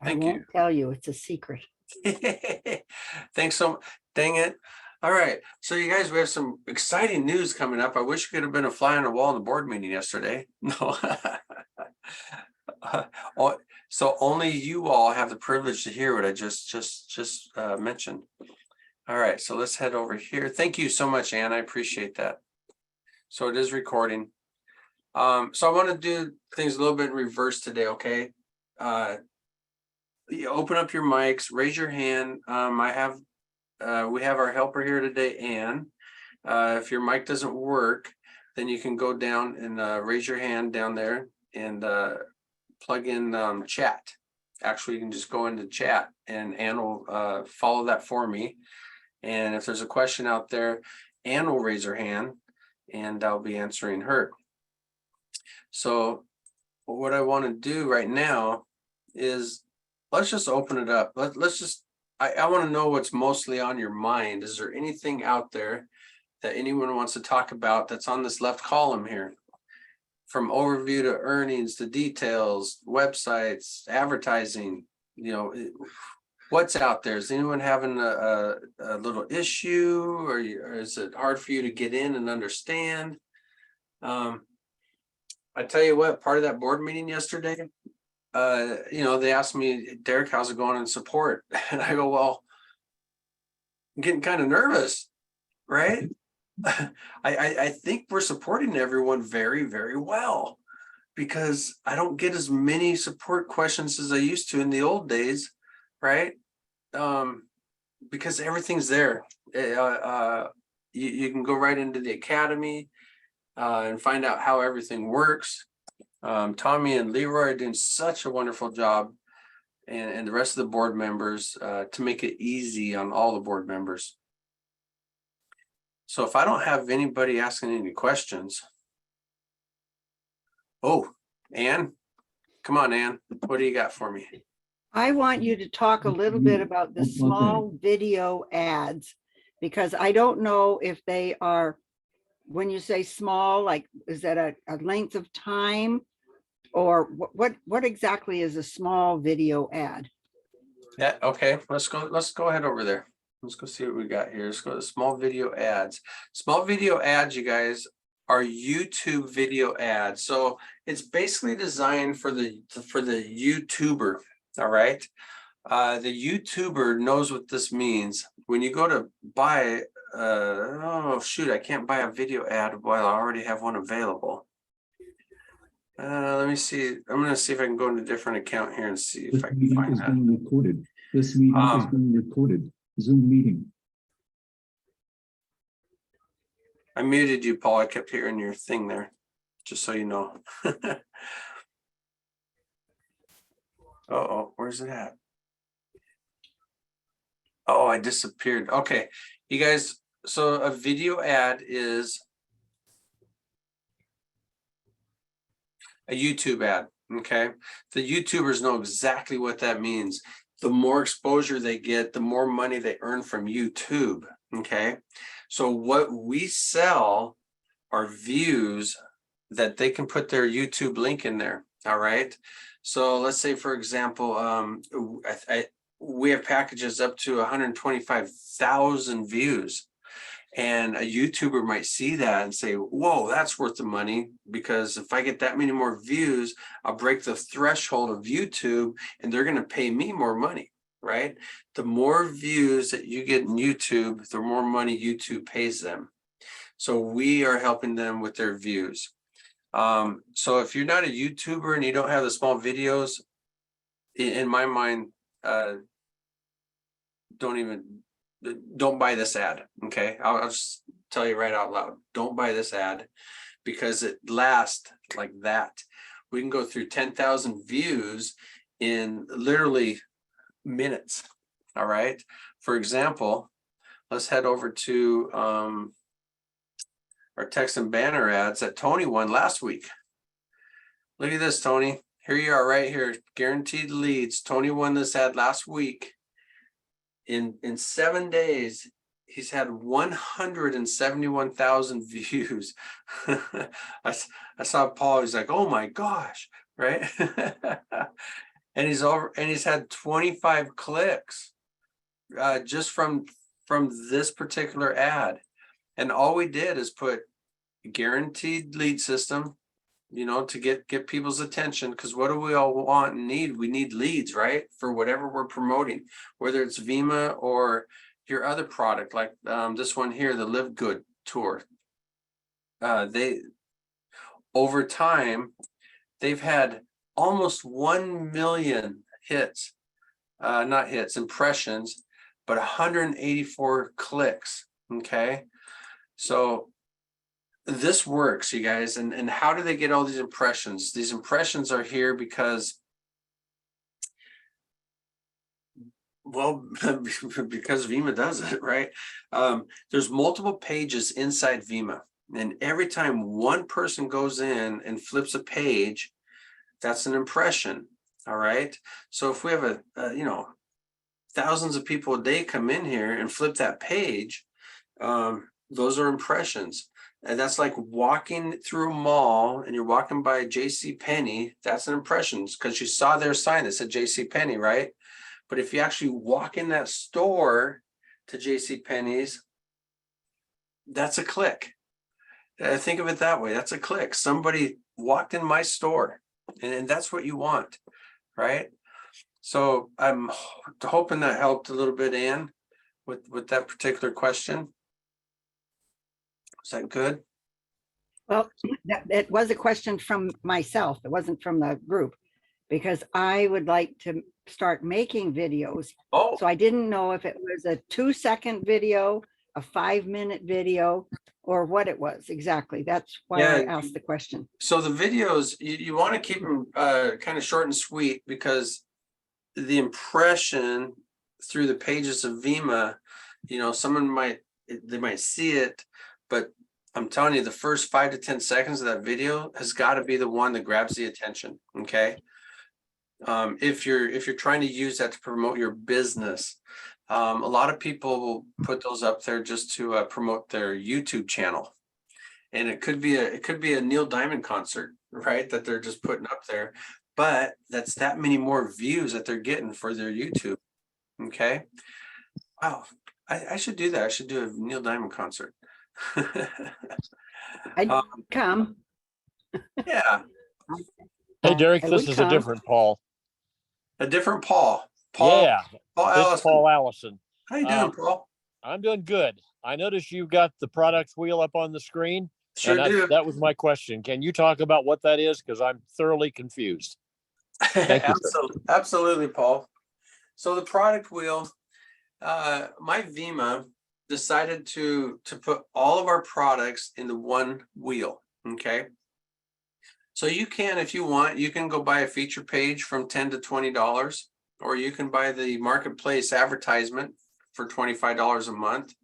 I Thank you. won't tell you. It's a secret. Thanks so much. Dang it. All right. So you guys, we have some exciting news coming up. I wish you could have been a fly on the wall in the board meeting yesterday. No. Oh, so only you all have the privilege to hear what I just mentioned. All right. So let's head over here. Thank you so much, Ann. I appreciate that. So it is recording. So I want to do things a little bit in reverse today. Okay. You open up your mics, raise your hand. We have our helper here today, Ann. If your mic doesn't work, then you can go down and raise your hand down there and plug in chat. Actually, you can just go into chat and Ann will follow that for me. And if there's a question out there, Ann will raise her hand and I'll be answering her. So what I want to do right now is let's just open it up. Let's just, I want to know what's mostly on your mind. Is there anything out there that anyone wants to talk about that's on this left column here? From overview to earnings to details, websites, advertising, what's out there? Is anyone having a little issue or is it hard for you to get in and understand? I tell you what, part of that board meeting yesterday, they asked me, Derek, how's it going in support? And I go, well, I'm getting kind of nervous, right? I think we're supporting everyone very, very well because I don't get as many support questions as I used to in the old days, right? Because everything's there. You can go right into the academy and find out how everything works. Tommy and Leroy are doing such a wonderful job, and the rest of the board members to make it easy on all the board members. So if I don't have anybody asking any questions. Oh, Ann, come on, Ann, what do you got for me? I want you to talk a little bit about the small video ads, because I don't know if they are, when you say small, like, is that a length of time? Or what exactly is a small video ad? Yeah, okay, let's go ahead over there. Let's go see what we got here. Let's go to small video ads. Small video ads, you guys, are YouTube video ads. So it's basically designed for the YouTuber. All right. The YouTuber knows what this means. When you go to buy, oh shoot, I can't buy a video ad while I already have one available. Let me see. I'm going to see if I can go into a different account here and see if I can find that. Being recorded. This meeting is being recorded. Zoom meeting. I muted you, Paul. I kept hearing your thing there, just so you know. Uh-oh, where's it at? Oh, I disappeared. Okay, you guys, so a video ad is a YouTube ad, okay? The YouTubers know exactly what that means. The more exposure they get, the more money they earn from YouTube, okay? So what we sell are views that they can put their YouTube link in there, all right? So let's say, for example, we have packages up to 125,000 views. And a YouTuber might see that and say, whoa, that's worth the money, because if I get that many more views, I'll break the threshold of YouTube and they're going to pay me more money, right? The more views that you get in YouTube, the more money YouTube pays them. So we are helping them with their views. So if you're not a YouTuber and you don't have the small videos, in my mind, don't buy this ad. Okay, I'll just tell you right out loud, don't buy this ad, because it lasts like that. We can go through 10,000 views in literally minutes. All right, for example, let's head over to our text and banner ads that Tony won last week. Look at this, Tony. Here you are right here, guaranteed leads. Tony won this ad last week. In 7 days, he's had 171,000 views. I saw Paul, he's like, oh my gosh, right? and he's had 25 clicks just from this particular ad. And all we did is put guaranteed lead system, you know, to get people's attention, because what do we all want and need? We need leads, right? For whatever we're promoting, whether it's Vima or your other product, like this one here, the Live Good tour. They, over time, they've had almost 1 million hits, not hits, impressions, but 184 clicks. Okay. So this works, you guys. And how do they get all these impressions? These impressions are here because, well, because Vima does it, right? There's multiple pages inside Vima. And every time one person goes in and flips a page, that's an impression. All right. So if we have you know, thousands of people a day come in here and flip that page, those are impressions. And that's like walking through a mall and you're walking by J.C. Penney. That's an impression because you saw their sign that said J.C. Penney, right? But if you actually walk in that store to J.C. Penney's, that's a click. Think of it that way. That's a click. Somebody walked in my store, and that's what you want, right? So I'm hoping that helped a little bit, Ann, with that particular question. Is that good? Well, it was a question from myself. It wasn't from the group, because I would like to start making videos. Oh, So I didn't know if it was a 2-second video, a 5-minute video, or what it was exactly. That's why I Yeah. asked the question. So the videos, you want to keep them kind of short and sweet, because the impression through the pages of Vima, you know, they might see it, but I'm telling you, the first 5 to 10 seconds of that video has got to be the one that grabs the attention. Okay. If you're trying to use that to promote your business, a lot of people will put those up there just to promote their YouTube channel. And it could be a Neil Diamond concert, right? That they're just putting up there, but that's that many more views that they're getting for their YouTube. Okay. Wow. I should do that. I should do a Neil Diamond concert. I'd come. Yeah. Hey, Derek, I this would is a come. different Paul. A different Paul. Yeah, Paul this Allison. Paul Allison. How you doing, Paul? I'm doing good. I noticed you've got the product wheel up on the screen. Sure and do. that was my question. Can you talk about what that is? Because I'm thoroughly confused. Thank you, sir. Absolutely, Paul. So the product wheel, my Vima decided to put all of our products into one wheel. Okay. So you can, if you want, you can go buy a feature page from $10 to $20, or you can buy the marketplace advertisement for $25 a month.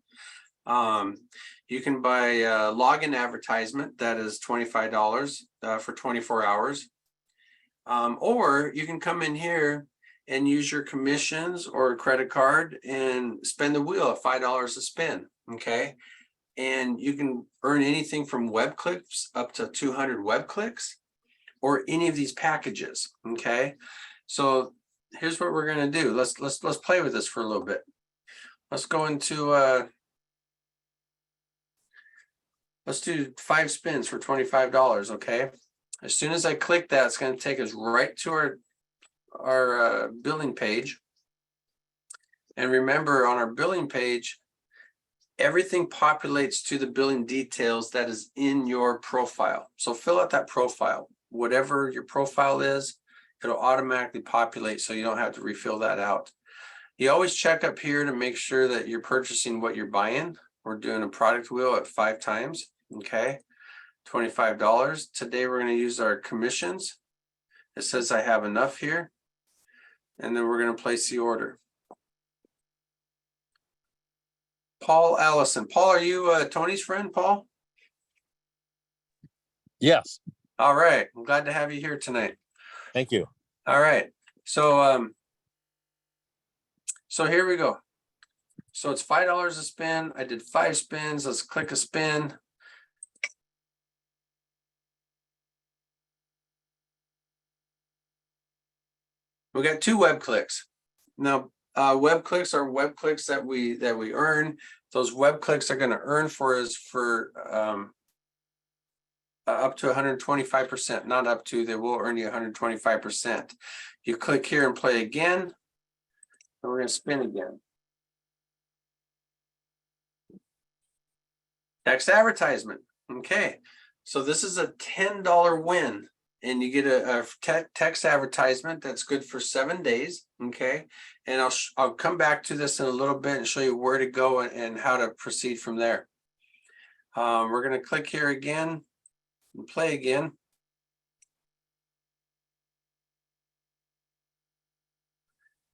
You can buy a login advertisement that is $25 for 24 hours. Or you can come in here and use your commissions or a credit card and spend the wheel at $5 a spin. Okay. And you can earn anything from web clicks up to 200 web clicks, or any of these packages. Okay. So here's what we're going to do. Let's play with this for a little bit. Let's go into, let's do 5 spins for $25. Okay. As soon as I click that, it's going to take us right to our billing page. And remember, on our billing page, everything populates to the billing details that is in your profile. So fill out that profile. Whatever your profile is, it'll automatically populate, so you don't have to refill that out. You always check up here to make sure that you're purchasing what you're buying. We're doing a product wheel at 5 times. Okay. $25. Today we're going to use our commissions. It says I have enough here. And then we're going to place the order. Paul Allison. Paul, are you Tony's friend, Paul? Yes. All right. I'm glad to have you here tonight. Thank you. All right. So so here we go. So it's $5 a spin. I did 5 spins. Let's click a spin. We got 2 web clicks. Now, web clicks are web clicks that we earn. Those web clicks are going to earn for us for up to 125%, not up to, they will earn you 125%. You click here and play again, and we're going to spin again. Text advertisement. Okay, so this is a $10 win, and you get a text advertisement that's good for 7 days. Okay, and I'll come back to this in a little bit and show you where to go and how to proceed from there. We're going to click here again and play again.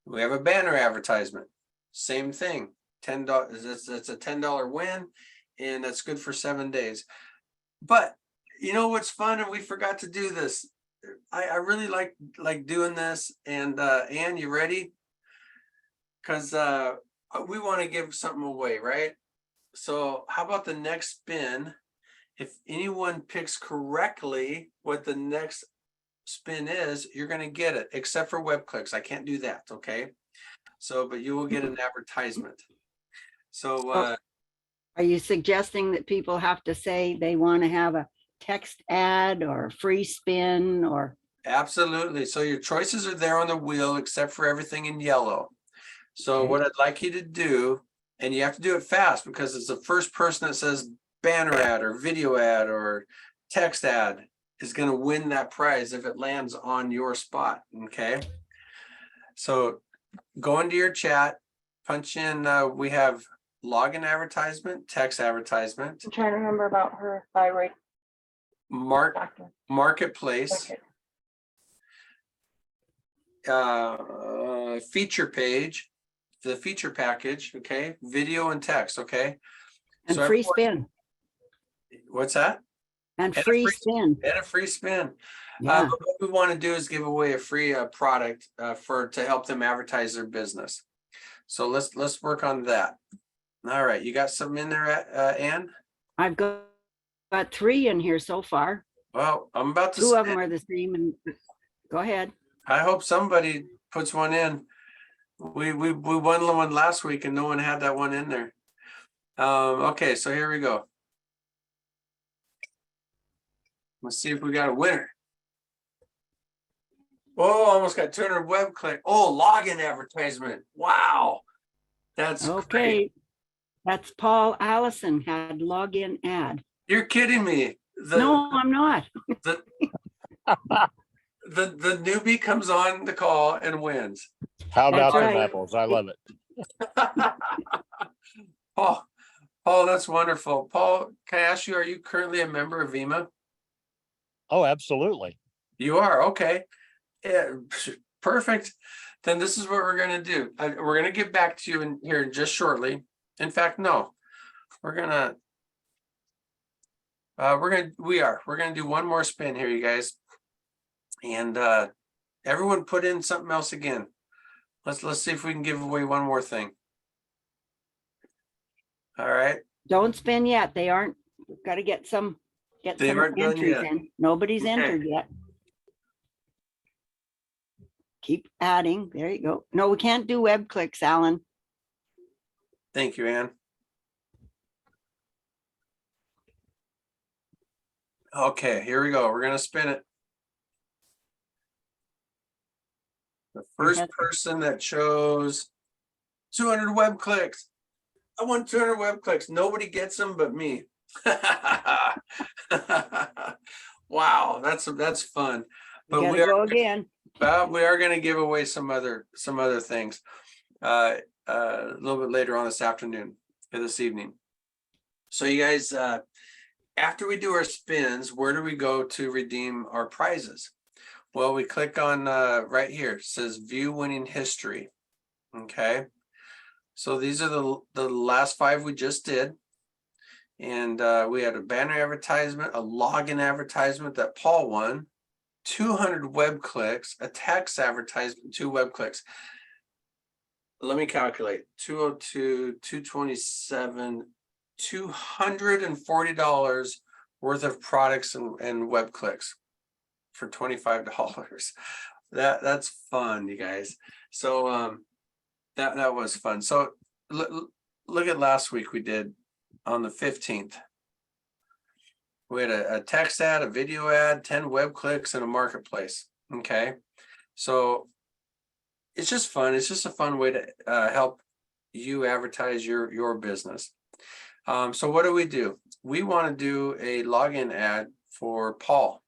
We have a banner advertisement. Same thing. $10. It's a $10 win, and that's good for 7 days. But you know what's fun, and we forgot to do this. I really like doing this. And Ann, you ready? Because we want to give something away, right? So how about the next spin? If anyone picks correctly what the next spin is, you're going to get it, except for web clicks. I can't do that. Okay. So, but you will get an advertisement. So, Are you suggesting that people have to say they want to have a text ad or a free spin or? absolutely. So your choices are there on the wheel, except for everything in yellow. So what I'd like you to do, and you have to do it fast because it's the first person that says banner ad or video ad or text ad is going to win that prize if it lands on your spot. Okay. So go into your chat, punch in, we have login advertisement, text advertisement, I'm trying to remember about her thyroid doctor. marketplace, Okay. feature page, the feature package. Okay. Video and text. Okay. And So free everyone- spin What's that? and And a free free spin. And a free spin. Yeah. But what we want to do is give away a free product to help them advertise their business. So let's work on that. All right, you got something in there, Ann? I've got 3 in here so far. Well, I'm about to 2 of spin. them are the same, and go ahead. I hope somebody puts one in. We won one last week and no one had that one in there. Okay, so here we go. Let's see if we got a winner. Oh, almost got 200 web click. Oh, login advertisement. Wow. That's great. Okay. That's Paul Allison had login ad. You're kidding me. No, I'm not. The newbie comes on the call and wins. How about That's them right. apples? I love it. Paul, that's wonderful. Paul, can I ask you, are you currently a member of VEMA? Oh, absolutely. You are, okay. Yeah, perfect. Then this is what we're gonna do. We're gonna get back to you in here just shortly. In fact, no, we're gonna do one more spin here, you guys. And everyone put in something else again. Let's see if we can give away one more thing. All right. Don't spin yet. They aren't, got to get some They aren't done entries yet. in. Nobody's Okay. entered yet. Keep adding. There you go. No, we can't do web clicks, Alan. Thank you, Ann. Okay, here we go. We're gonna spin it. The first Okay. person that chose 200 web clicks. I want 200 web clicks. Nobody gets them but me. Wow, that's fun. We But gotta go again. we are going to give away some other things a little bit later on this afternoon or this evening. So you guys, after we do our spins, where do we go to redeem our prizes? Well, we click on right here. It says view winning history. Okay. So these are the last 5 we just did. And we had a banner advertisement, a login advertisement that Paul won, 200 web clicks, a text advertisement, 2 web clicks. Let me calculate. 202, 227, $240 worth of products and web clicks for $25. That's fun, you guys. So that was fun. So look at last week we did on the 15th. We had a text ad, a video ad, 10 web clicks, and a marketplace. Okay. So it's just fun. It's just a fun way to help you advertise your business. So what do? We want to do a login ad for Paul.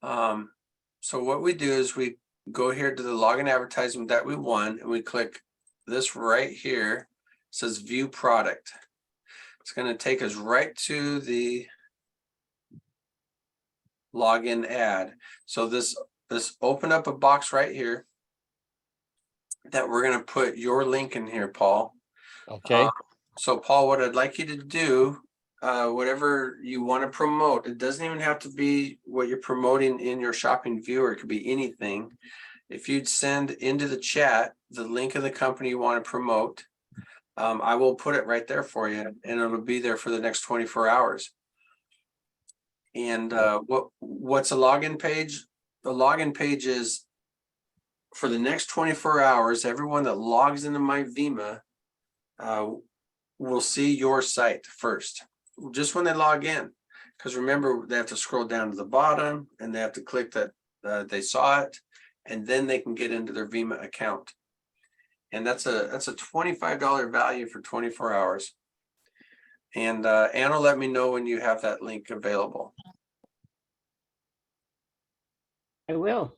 So what we do is we go here to the login advertisement that we won, and we click this right here. It says view product. It's going to take us right to the login ad. So this open up a box right here that we're going to put your link in here, Paul. Okay. So Paul, what I'd like you to do, whatever you want to promote, it doesn't even have to be what you're promoting in your shopping viewer. It could be anything. If you'd send into the chat the link of the company you want to promote, I will put it right there for you, and it'll be there for the next 24 hours. And what's a login page? The login page is for the next 24 hours, everyone that logs into MyVema will see your site first, just when they log in. Because remember, they have to scroll down to the bottom and they have to click that they saw it, and then they can get into their Vema account. And that's a $25 value for 24 hours. And Anna, let me know when you have that link available. I will.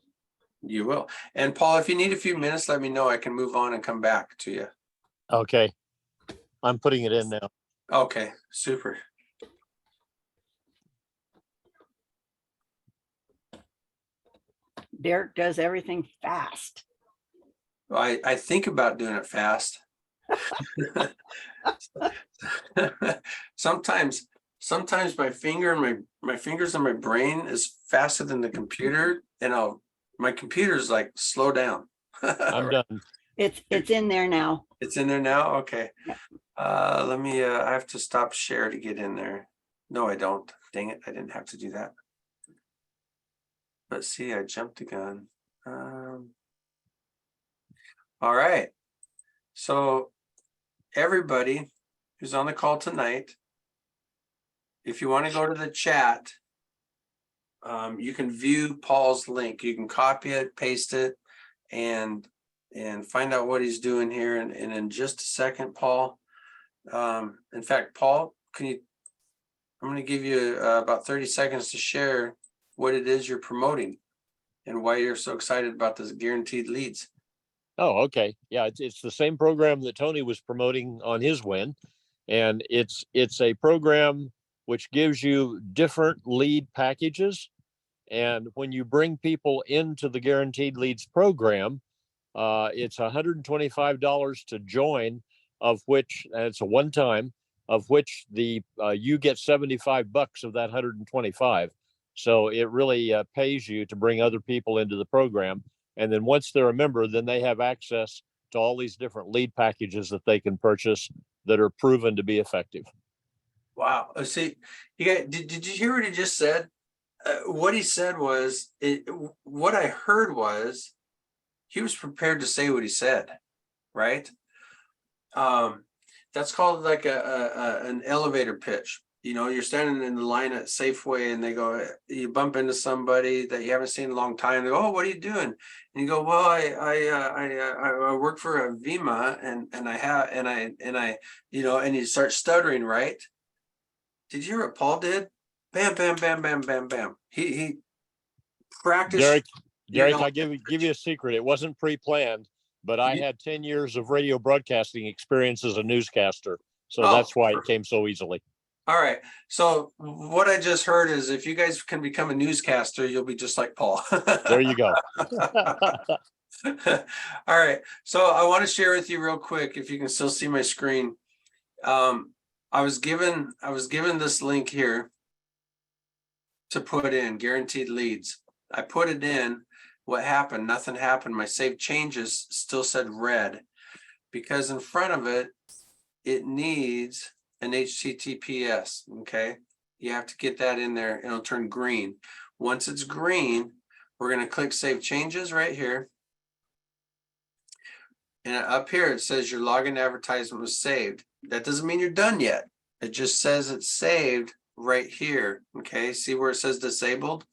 You will. And Paul, if you need a few minutes, let me know. I can move on and come back to you. Okay. I'm putting it in now. Okay, super. Derek does everything fast. I think about doing it fast. Sometimes my fingers and my brain is faster than the computer, and my computer's like, slow down. I'm done. It's in there now. It's in there now. Okay. Yeah. Let me. I have to stop share to get in there. No, I don't. Dang it! I didn't have to do that. But see, I jumped the gun. All right. So everybody who's on the call tonight, if you want to go to the chat, you can view Paul's link. You can copy it, paste it, and find out what he's doing here. And in just a second, Paul. In fact, Paul, I'm going to give you about 30 seconds to share what it is you're promoting and why you're so excited about this guaranteed leads. Oh, okay. Yeah, it's the same program that Tony was promoting on his win. And it's a program which gives you different lead packages. And when you bring people into the Guaranteed Leads program, it's $125 to join, of which, and it's a one-time, of which you get $75 of that 125. So it really pays you to bring other people into the program. And then once they're a member, then they have access to all these different lead packages that they can purchase that are proven to be effective. Wow. See, you guys, did you hear what he just said? What he said was, what I heard was, he was prepared to say what he said, right? That's called like an elevator pitch. You know, you're standing in the line at Safeway and you bump into somebody that you haven't seen in a long time. They go, "Oh, what are you doing?" And you go, "Well, I work for a Vema and you start stuttering, right? Did you hear what Paul did? Bam, bam, bam, bam, bam, bam. He practiced. Derek, I give you a secret. It wasn't pre-planned, but I had 10 years of radio broadcasting experience as a newscaster. So that's why it came so easily. All right. So what I just heard is, if you guys can become a newscaster, you'll be just like Paul. There you go. All right. So I want to share with you real quick, if you can still see my screen. I was given this link here to put in guaranteed leads. I put it in. What happened? Nothing happened. My saved changes still said red, because in front of it, it needs an HTTPS. Okay. You have to get that in there. It'll turn green. Once it's green, We're gonna click Save Changes right here. And up here, it says your login advertisement was saved. That doesn't mean you're done yet. It just says it's saved right here. Okay, see where it says disabled?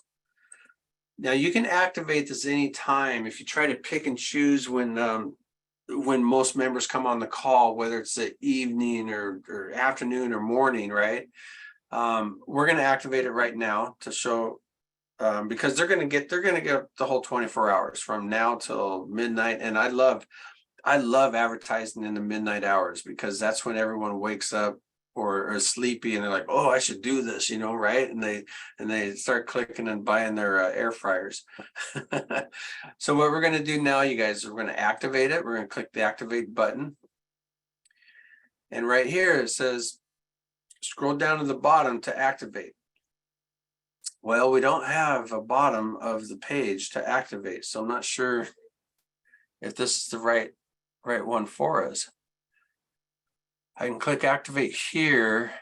Now you can activate this anytime if you try to pick and choose when most members come on the call, whether it's the evening or afternoon or morning, right? We're gonna activate it right now to show because they're gonna get the whole 24 hours from now till midnight. And I love advertising in the midnight hours because that's when everyone wakes up or is sleepy and they're like, oh, I should do this, you know, right? And they start clicking and buying their air fryers. So what we're going to do now, you guys, we're going to activate it. We're going to click the activate button. And right here it says, scroll down to the bottom to activate. Well, we don't have a bottom of the page to activate, so I'm not sure if this is the right one for us. I can click activate here.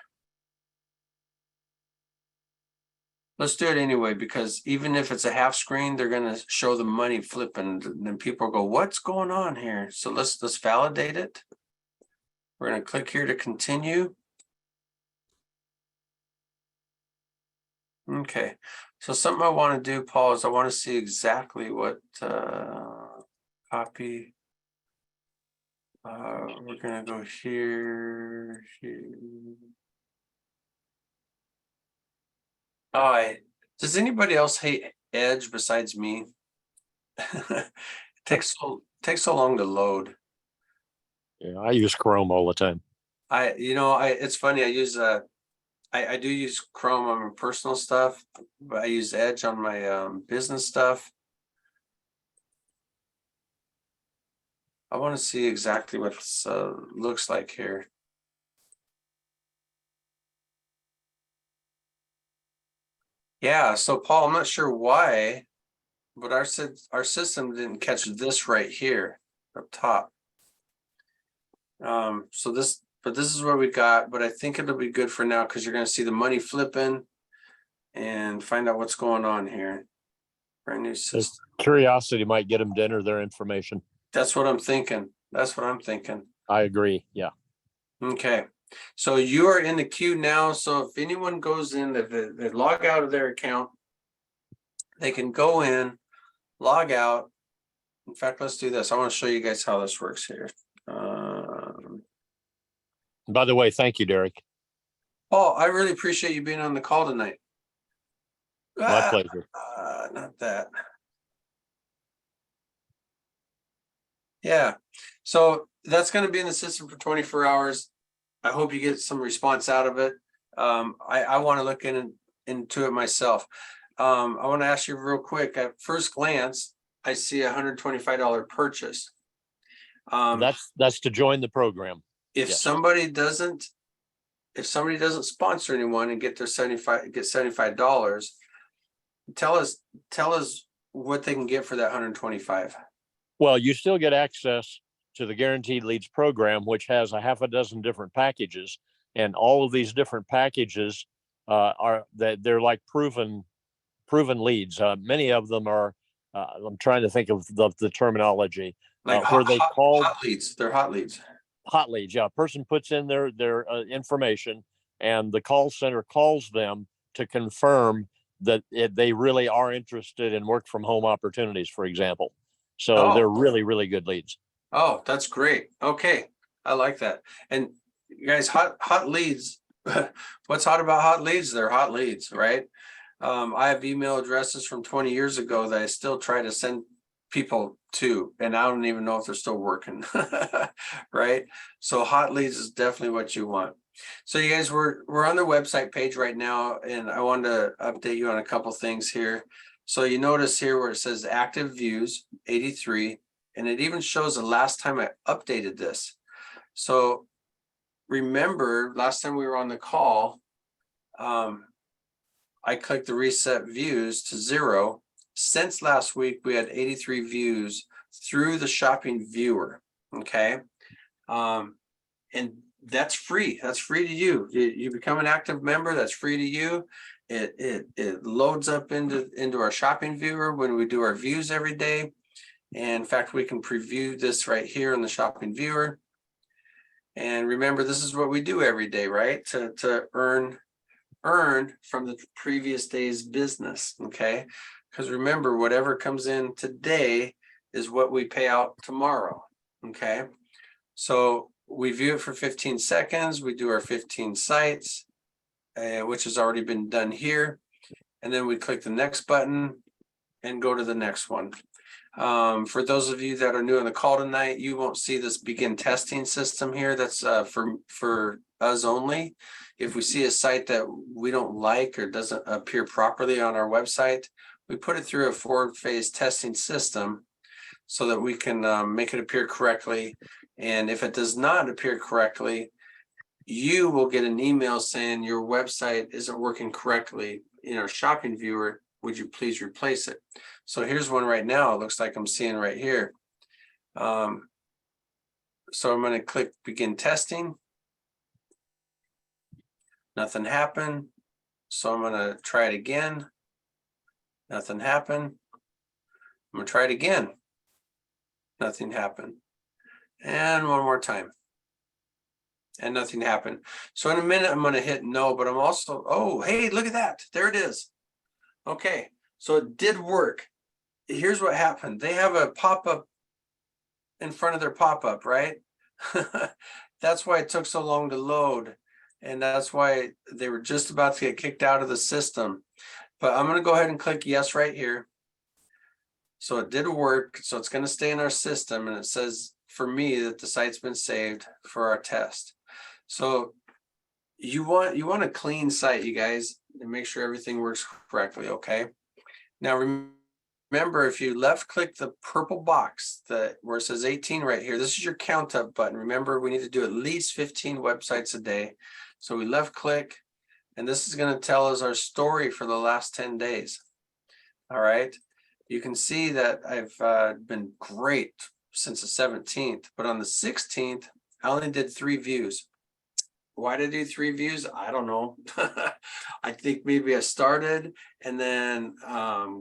Let's do it anyway, because even if it's a half screen, they're going to show the money flipping, and then people go, what's going on here? So let's validate it. We're going to click here to continue. Okay, so something I want to do, Paul, is I want to see exactly what copy. We're gonna go here. Does anybody else hate Edge besides me? It takes so long to load. Yeah, I use Chrome all the time. It's funny. I do use Chrome on my personal stuff, but I use Edge on my business stuff. I want to see exactly what this looks like here. Yeah, so Paul, I'm not sure why, but our system didn't catch this right here up top. So this is what we got, but I think it'll be good for now because you're going to see the money flipping and find out what's going on here. Brand new system. Curiosity might get them to enter their information. That's what I'm thinking. I agree. Yeah. Okay. So you are in the queue now. So if anyone goes in, they log out of their account, they can go in, log out. In fact, let's do this. I want to show you guys how this works here. By the way, thank you, Derek. Paul, I really appreciate you being on the call tonight. My pleasure. Not that. Yeah, so that's going to be in the system for 24 hours. I hope you get some response out of it. I want to look into it myself. I want to ask you real quick. At first glance, I see $125 purchase. That's to join the program. If yes. somebody doesn't sponsor anyone and get $75, tell us what they can get for that $125. Well, you still get access to the Guaranteed Leads program, which has a half a dozen different packages, and all of these different packages they're like proven leads. Many of them are. I'm trying to think of the terminology. Like where they call hot leads. They're hot leads. Hot leads. Yeah, a person puts in their information, and the call center calls them to confirm that they really are interested in work from home opportunities, for example. So they're really, really good leads. Oh, that's great. Okay. I like that. And you guys, hot leads. What's hot about hot leads? They're hot leads, right? I have email addresses from 20 years ago that I still try to send people to, and I don't even know if they're still working. Right? So hot leads is definitely what you want. So you guys, we're on the website page right now, and I wanted to update you on a couple things here. So you notice here where it says active views, 83, and it even shows the last time I updated this. So remember, last time we were on the call, I clicked the reset views to 0. Since last week, we had 83 views through the shopping viewer. Okay. And that's free. That's free to you. You become an active member. That's free to you. it loads up into our shopping viewer when we do our views every day. And in fact, we can preview this right here in the shopping viewer. And remember, this is what we do every day, right? To earn from the previous day's business, okay? Because remember, whatever comes in today is what we pay out tomorrow, okay? So we view it for 15 seconds. We do our 15 sites, which has already been done here. And then we click the next button and go to the next one. For those of you that are new on the call tonight, you won't see this begin testing system here. That's for us only. If we see a site that we don't like or doesn't appear properly on our website, we put it through a 4-phase testing system so that we can make it appear correctly. And if it does not appear correctly, you will get an email saying your website isn't working correctly in our shopping viewer. Would you please replace it? So here's one right now. It looks like I'm seeing right here. So I'm going to click begin testing. Nothing happened. So I'm going to try it again. Nothing happened. I'm going to try it again. Nothing happened. And one more time. And nothing happened. So in a minute, I'm going to hit no, but I'm also, oh, hey, look at that. There it is. Okay, so it did work. Here's what happened. They have a pop-up in front of their pop-up, right? That's why it took so long to load. And that's why they were just about to get kicked out of the system. But I'm going to go ahead and click yes right here. So it did work. So it's going to stay in our system. And it says for me that the site's been saved for our test. So you want a clean site, you guys, and make sure everything works correctly, okay? Now remember, if you left click the purple box where it says 18 right here, this is your count up button. Remember, we need to do at least 15 websites a day. So we left click, and this is going to tell us our story for the last 10 days. All right. You can see that I've been great since the 17th, but on the 16th, I only did 3 views. Why did I do 3 views? I don't know. I think maybe I started and then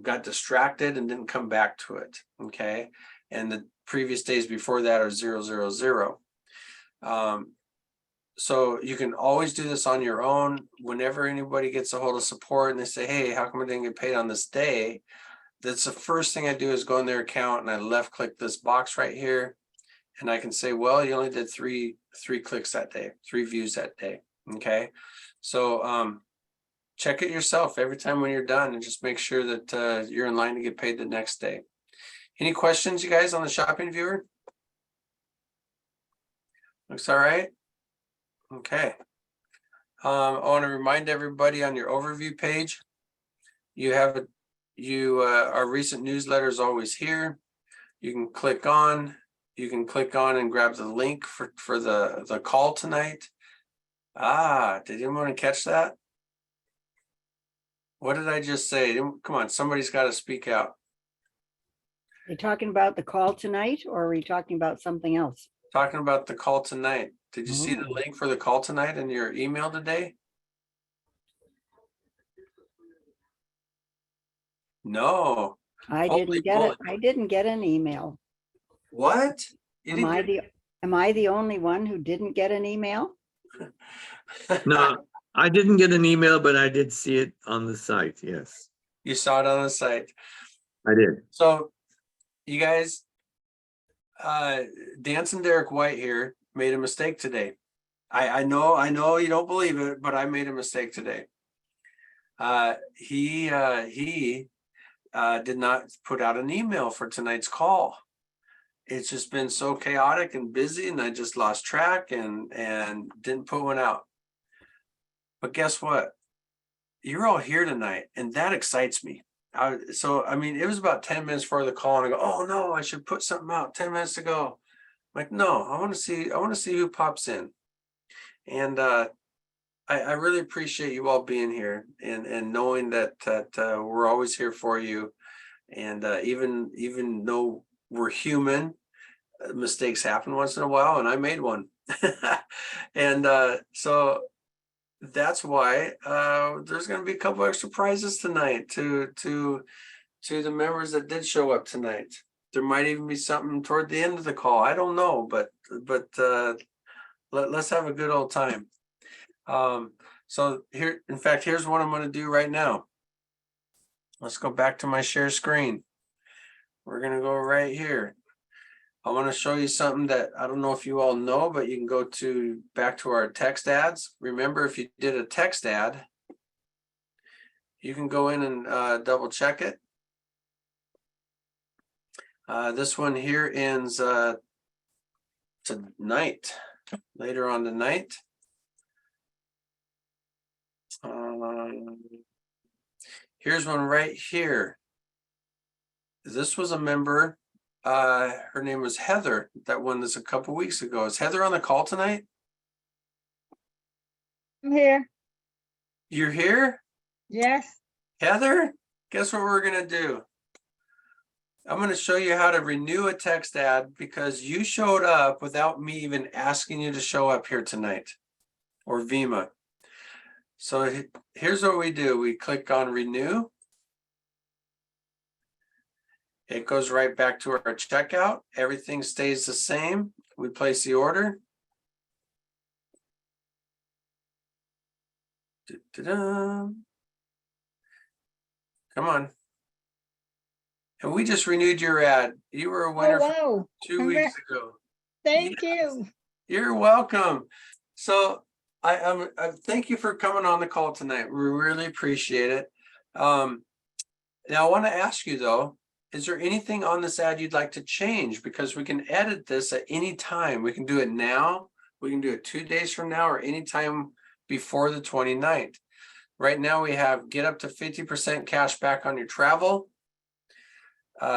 got distracted and didn't come back to it. Okay. And the previous days before that are 0, 0, 0. So you can always do this on your own. Whenever anybody gets a hold of support and they say, hey, how come I didn't get paid on this day? That's the first thing I do is go in their account and I left click this box right here. And I can say, well, you only did three clicks that day, 3 views that day. Okay. So check it yourself every time when you're done and just make sure that you're in line to get paid the next day. Any questions, you guys, on the shopping viewer? Looks all right. Okay. I want to remind everybody on your overview page, you have our recent newsletter is always here. You can click on and grab the link for the call tonight. Did anyone catch that? What did I just say? Come on, somebody's got to speak out. Are you talking about the call tonight, or are we talking about something else? Talking about the call tonight. Did you see the link for the call tonight in your email today? No. I didn't get it. I didn't get an email. What? Am I the only one who didn't get an email? No, I didn't get an email, but I did see it on the site. Yes, You saw it on the site. I did. So you guys, Dancing Derek White here made a mistake today. I know you don't believe it, but I made a mistake today. He did not put out an email for tonight's call. It's just been so chaotic and busy, and I just lost track and didn't put one out. But guess what? You're all here tonight, and that excites me. So I mean, it was about 10 minutes before the call, and I go, oh no, I should put something out 10 minutes ago. I'm like, no, I want to see who pops in. And I really appreciate you all being here and knowing that we're always here for you. And even though we're human, mistakes happen once in a while, and I made one. And so that's why there's going to be a couple extra prizes tonight to the members that did show up tonight. There might even be something toward the end of the call. I don't know, but let's have a good old time. So here, in fact, here's what I'm going to do right now. Let's go back to my share screen. We're going to go right here. I want to show you something that I don't know if you all know, but you can go back to our text ads. Remember, if you did a text ad, you can go in and double check it. This one here ends tonight, later on tonight. Here's one right here. This was a member. Her name was Heather that won this a couple weeks ago. Is Heather on the call tonight? I'm here. You're here? Yes. Heather, guess what we're going to do? I'm going to show you how to renew a text ad because you showed up without me even asking you to show up here tonight, or Vima. So here's what we do. We click on renew. It goes right back to our checkout. Everything stays the same. We place the order. Da-da-da. Come on. And we just renewed your ad. You were a winner Oh, wow. 2 weeks ago. Thank Yes. you. You're welcome. So I thank you for coming on the call tonight. We really appreciate it. Now I want to ask you though, is there anything on this ad you'd like to change? Because we can edit this at any time. We can do it now. We can do it 2 days from now or anytime before the 29th. Right now we have get up to 50% cash back on your travel.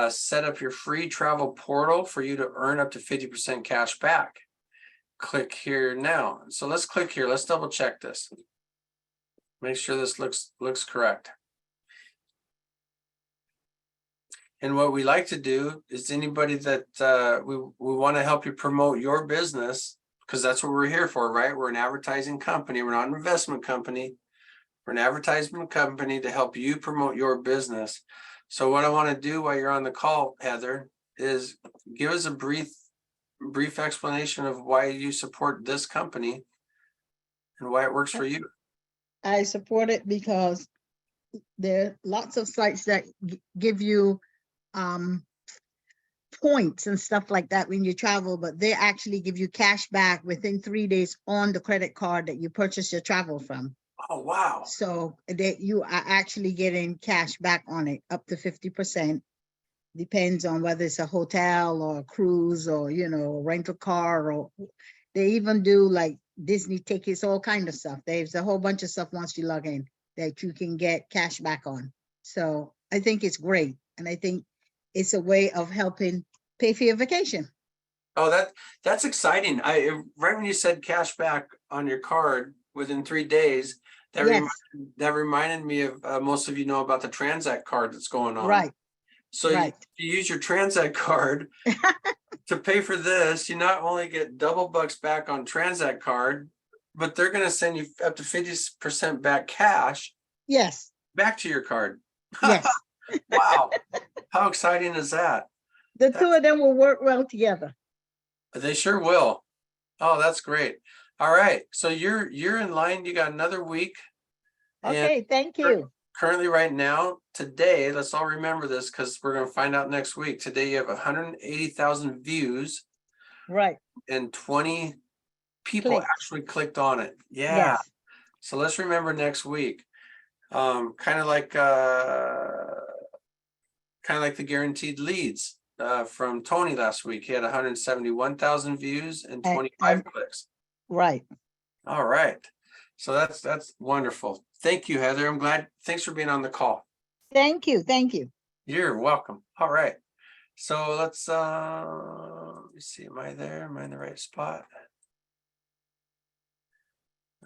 Set up your free travel portal for you to earn up to 50% cash back. Click here now. So let's click here. Let's double check this. Make sure this looks correct. And what we like to do is anybody that we want to help you promote your business, because that's what we're here for, right? We're an advertising company. We're not an investment company. We're an advertisement company to help you promote your business. So what I want to do while you're on the call, Heather, is give us a brief explanation of why you support this company and why it works for you. I support it because there are lots of sites that give you points and stuff like that when you travel, but they actually give you cash back within 3 days on the credit card that you purchase your travel from. Oh, wow. So that you are actually getting cash back on it up to 50%. Depends on whether it's a hotel or a cruise or, you know, a rental car, or they even do like Disney tickets, all kind of stuff. There's a whole bunch of stuff once you log in that you can get cash back on. So I think it's great. And I think it's a way of helping pay for your vacation. Oh, that's exciting. Right when you said cash back on your card within 3 days, Yes. that reminded me of most of you know about the Transact card that's going on. Right. So right. you use your Transact card to pay for this. You not only get double bucks back on Transact card, but they're going to send you up to 50% back cash Yes. back to your card. Yes. Wow. How exciting is that? The two of them will work well together. They sure will. Oh, that's great. All right. So you're in line. You got another week. And Okay, thank you. currently right now, today, let's all remember this because we're going to find out next week. Today you have 180,000 views Right. and 20 people Clicks. actually clicked on it. Yeah. Yes. So let's remember next week. Kind of like the guaranteed leads from Tony last week. He had 171,000 views and 25 clicks. Right. All right. So that's wonderful. Thank you, Heather. I'm glad. Thanks for being on the call. Thank you. Thank you. You're welcome. All right. So let's let me see. Am I there? Am I in the right spot?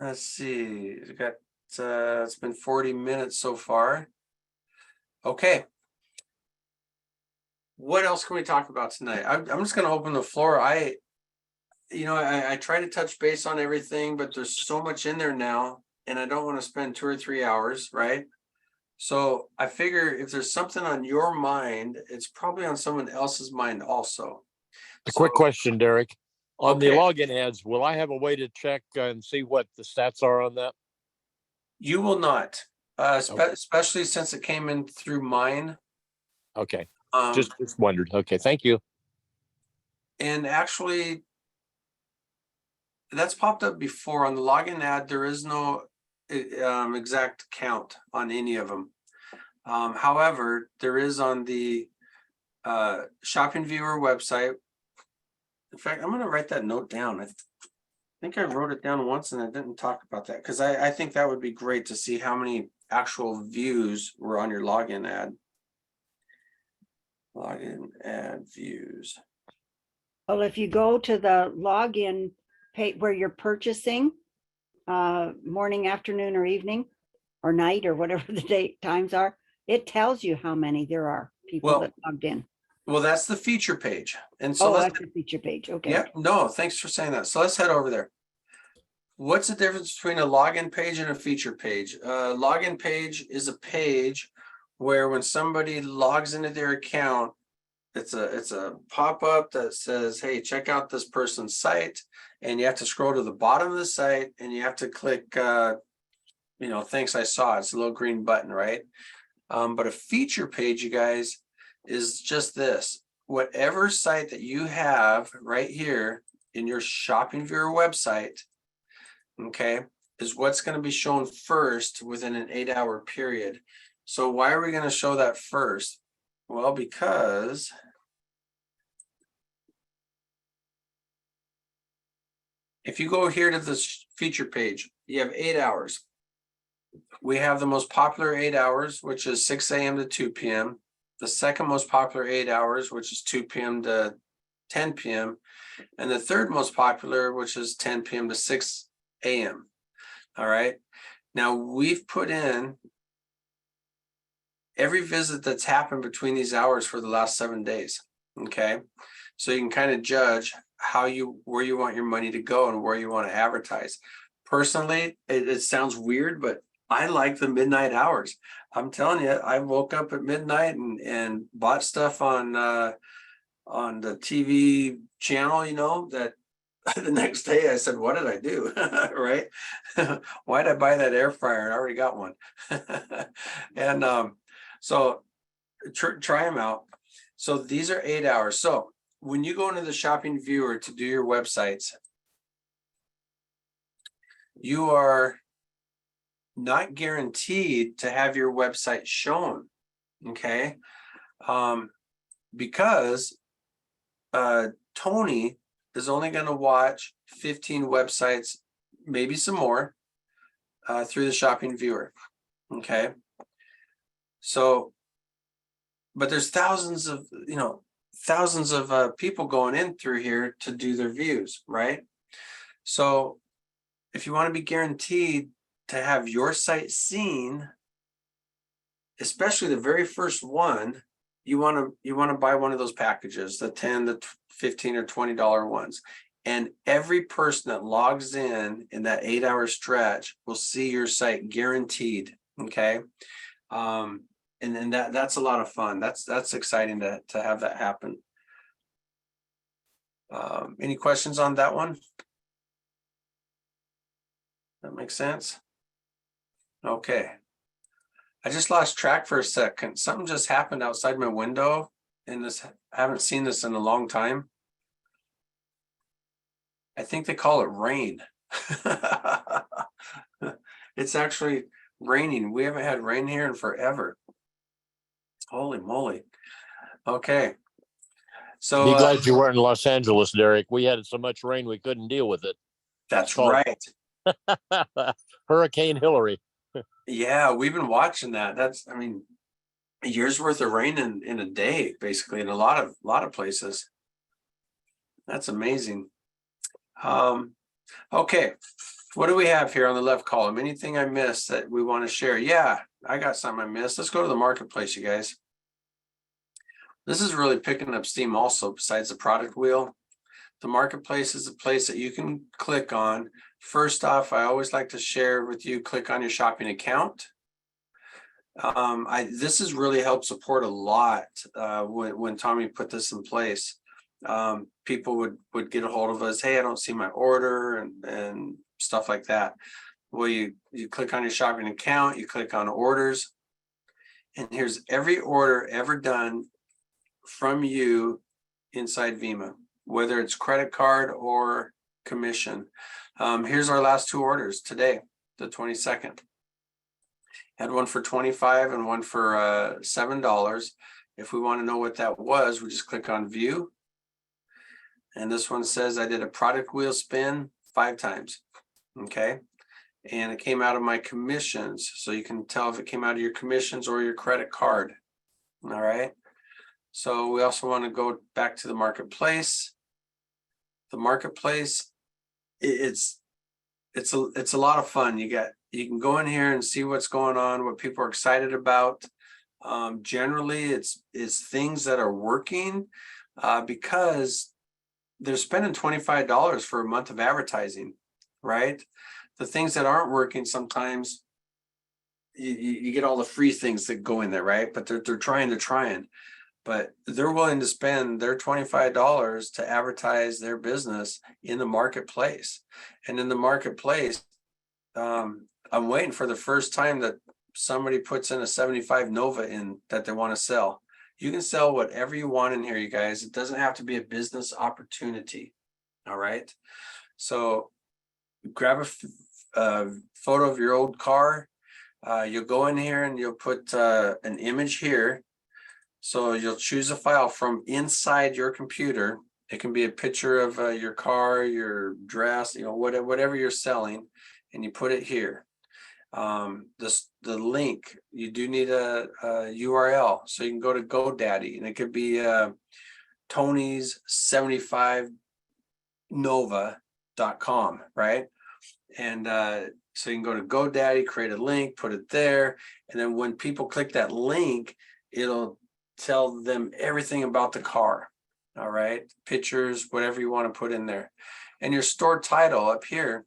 Let's see. We got it's been 40 minutes so far. Okay. What else can we talk about tonight? I'm just going to open the floor. I try to touch base on everything, but there's so much in there now and I don't want to spend 2 or 3 hours, right? So I figure if there's something on your mind, it's probably on someone else's mind also. A quick So- question, Derek. On the Okay. login ads, will I have a way to check and see what the stats are on that? You will not, Okay. especially since it came in through mine. Okay, Um, just wondered. Okay, thank you. and actually, that's popped up before on the login ad. There is no exact count on any of them. However, there is on the shopping viewer website. In fact, I'm going to write that note down. I think I wrote it down once and I didn't talk about that because I think that would be great to see how many actual views were on your login ad. Login ad views. Well, if you go to the login page where you're purchasing, morning, afternoon, or evening, or night, or whatever the date times are, it tells you how many there are people Well, that logged in. Well, that's the feature page. And so Oh, let's, that's the feature page. Okay. yeah, no, thanks for saying that. So let's head over there. What's the difference between a login page and a feature page? Login page is a page where when somebody logs into their account, it's a pop-up that says, hey, check out this person's site. And you have to scroll to the bottom of the site and you have to click, thanks, I saw it. It's a little green button, right? But a feature page, you guys, is just this. Whatever site that you have right here in your shopping viewer website, okay, is what's going to be shown first within an 8-hour period. So why are we going to show that first? Well, because if you go here to this feature page, you have 8 hours. We have the most popular 8 hours, which is 6 a.m. to 2 p.m. The second most popular 8 hours, which is 2 p.m. to 10 p.m. And the third most popular, which is 10 p.m. to 6 a.m. All right. Now we've put in every visit that's happened between these hours for the last 7 days. Okay. So you can kind of judge where you want your money to go and where you want to advertise. Personally, it sounds weird, but I like the midnight hours. I'm telling you, I woke up at midnight and bought stuff on the TV channel, that the next day I said, what did I do? Right? Why did I buy that air fryer? I already got one. And so try them out. So these are 8 hours. So when you go into the shopping viewer to do your websites, you are not guaranteed to have your website shown, okay? Because Tony is only going to watch 15 websites, maybe some more, through the shopping viewer, okay? So, but there's thousands of people going in through here to do their views, right? So if you want to be guaranteed to have your site seen, especially the very first one, you want to buy one of those packages, the 10, the 15 or $20 ones. And every person that logs in that 8-hour stretch will see your site guaranteed. Okay. And then that's a lot of fun. That's exciting to have that happen. Any questions on that one? That makes sense? Okay. I just lost track for a second. Something just happened outside my window and I haven't seen this in a long time. I think they call it rain. It's actually raining. We haven't had rain here in forever. Holy moly. Okay. So Be glad you weren't in Los Angeles, Derek. We had so much rain we couldn't deal with it. that's called- right. Hurricane Hillary. Yeah, we've been watching that. A year's worth of rain in a day, basically, in a lot of places. That's amazing. Okay, what do we have here on the left column? Anything I missed that we want to share? Yeah, I got something I missed. Let's go to the marketplace, you guys. This is really picking up steam also, besides the product wheel. The marketplace is a place that you can click on first off, I always like to share with you, click on your shopping account. This has really helped support a lot when Tommy put this in place. People would get a hold of us, hey, I don't see my order and stuff like that. Well, you click on your shopping account, you click on orders, and here's every order ever done from you inside Vima, whether it's credit card or commission. Here's our last 2 orders today, the 22nd. Had one for $25 and one for $7. If we want to know what that was, we just click on view. And this one says I did a product wheel spin 5 times. Okay. And it came out of my commissions. So you can tell if it came out of your commissions or your credit card. All right. So we also want to go back to the marketplace. The marketplace, it's a lot of fun. You can go in here and see what's going on, what people are excited about. Generally, it's things that are working because they're spending $25 for a month of advertising, right? The things that aren't working, sometimes you get all the free things that go in there, right? But they're trying. But they're willing to spend their $25 to advertise their business in the marketplace. And in the marketplace, I'm waiting for the first time that somebody puts in a 75 Nova in that they want to sell. You can sell whatever you want in here, you guys. It doesn't have to be a business opportunity. All right. So grab a photo of your old car. You'll go in here and you'll put an image here. So you'll choose a file from inside your computer. It can be a picture of your car, your dress, whatever you're selling, and you put it here. The link, you do need a URL, so you can go to GoDaddy, and it could be Tony's 75 Nova.com, right? And so you can go to GoDaddy, create a link, put it there, and then when people click that link, it'll tell them everything about the car. All right, pictures, whatever you want to put in there. And your store title up here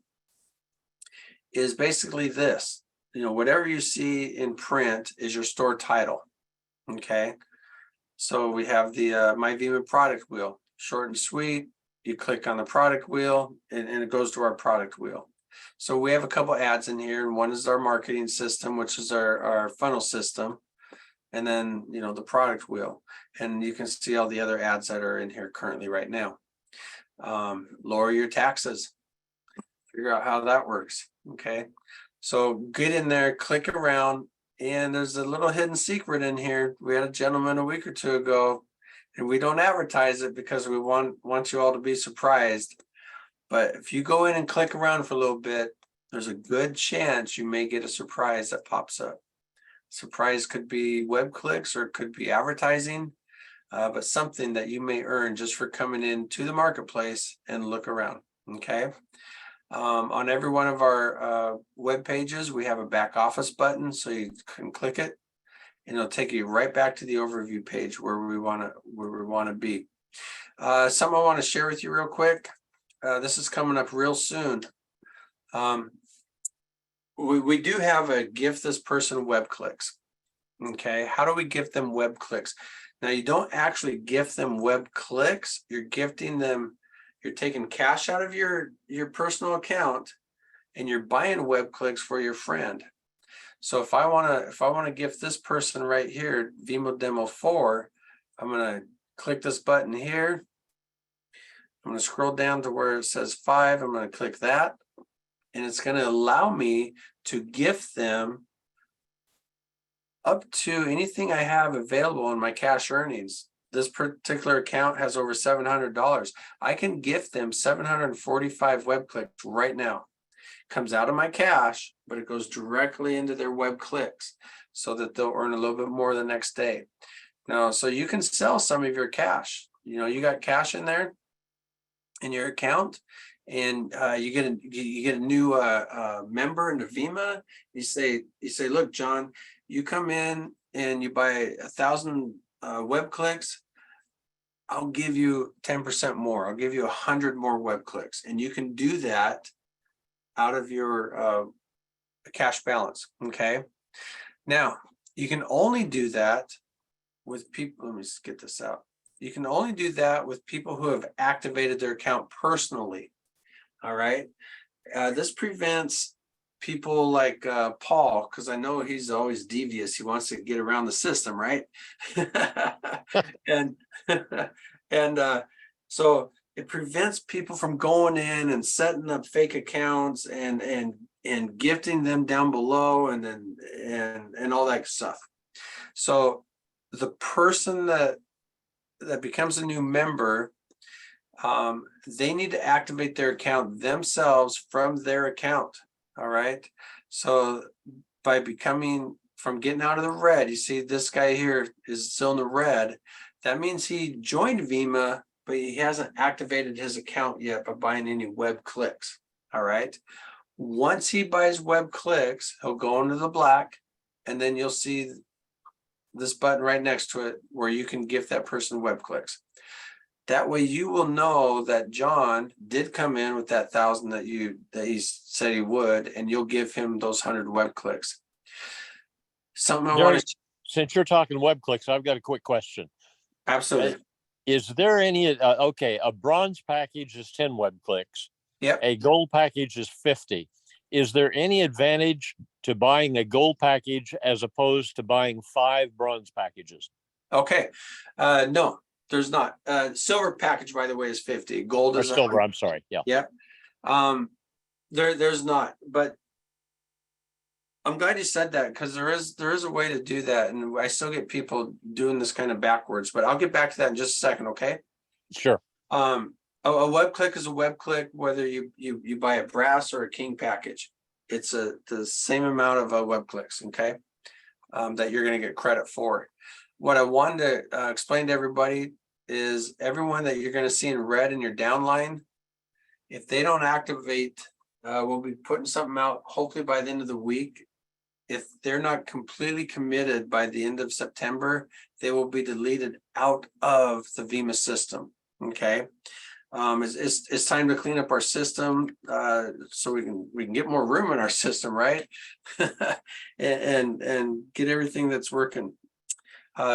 is basically this. Whatever you see in print is your store title. Okay, so we have the My Vima product wheel, short and sweet. You click on the product wheel and it goes to our product wheel. So we have a couple ads in here, and one is our marketing system, which is our funnel system. And then, the product wheel, and you can see all the other ads that are in here currently right now. Lower your taxes, figure out how that works. Okay. So get in there, click around, and there's a little hidden secret in here. We had a gentleman a week or 2 ago, and we don't advertise it because we want you all to be surprised. But if you go in and click around for a little bit, there's a good chance you may get a surprise that pops up. Surprise could be web clicks or it could be advertising, but something that you may earn just for coming into the marketplace and look around. Okay. On every one of our web pages, we have a back office button, so you can click it and it'll take you right back to the overview page where we want to be. Something I want to share with you real quick. This is coming up real soon. We do have a gift this person web clicks. Okay, how do we gift them web clicks? Now, you don't actually gift them web clicks. You're gifting them. You're taking cash out of your personal account, and you're buying web clicks for your friend. So if I want to gift this person right here, Vimo Demo 4, I'm going to click this button here. I'm going to scroll down to where it says 5. I'm going to click that. And it's going to allow me to gift them up to anything I have available in my cash earnings. This particular account has over $700. I can gift them 745 web clicks right now. Comes out of my cash, but it goes directly into their web clicks so that they'll earn a little bit more the next day. Now, so you can sell some of your cash. You got cash in there in your account, and you get a new member into Vima. You say, look, John, you come in and you buy 1,000 web clicks. I'll give you 10% more. I'll give you 100 more web clicks, and you can do that out of your cash balance, okay? Now, you can only do that with people, let me just get this out. You can only do that with people who have activated their account personally, all right? This prevents people like Paul, because I know he's always devious. He wants to get around the system, right? And so it prevents people from going in and setting up fake accounts and gifting them down below and all that stuff. So the person that becomes a new member, they need to activate their account themselves from their account. All right. So by from getting out of the red, you see this guy here is still in the red. That means he joined Vima, but he hasn't activated his account yet by buying any web clicks. All right. Once he buys web clicks, he'll go into the black, and then you'll see this button right next to it where you can gift that person web clicks. That way you will know that John did come in with that 1,000 that he said he would, and you'll give him those 100 web clicks. Something I Gary, want to since you're talking web clicks, I've got a quick question. absolutely. Is there any, okay, a bronze package is 10 web clicks. Yep. A gold package is 50. Is there any advantage to buying a gold package as opposed to buying 5 bronze packages? Okay. No, there's not. Silver package, by the way, is 50. Gold Or is silver, 100. I'm sorry. Yeah. Yep. There's not, but I'm glad you said that, because there is a way to do that, and I still get people doing this kind of backwards, but I'll get back to that in just a second, okay? Sure. A web click is a web click, whether you buy a brass or a king package. It's the same amount of web clicks, okay? That you're going to get credit for. What I wanted to explain to everybody is everyone that you're going to see in red in your downline, if they don't activate, we'll be putting something out hopefully by the end of the week. If they're not completely committed by the end of September, they will be deleted out of the Vima system, okay? It's time to clean up our system so we can get more room in our system, right? and get everything that's working.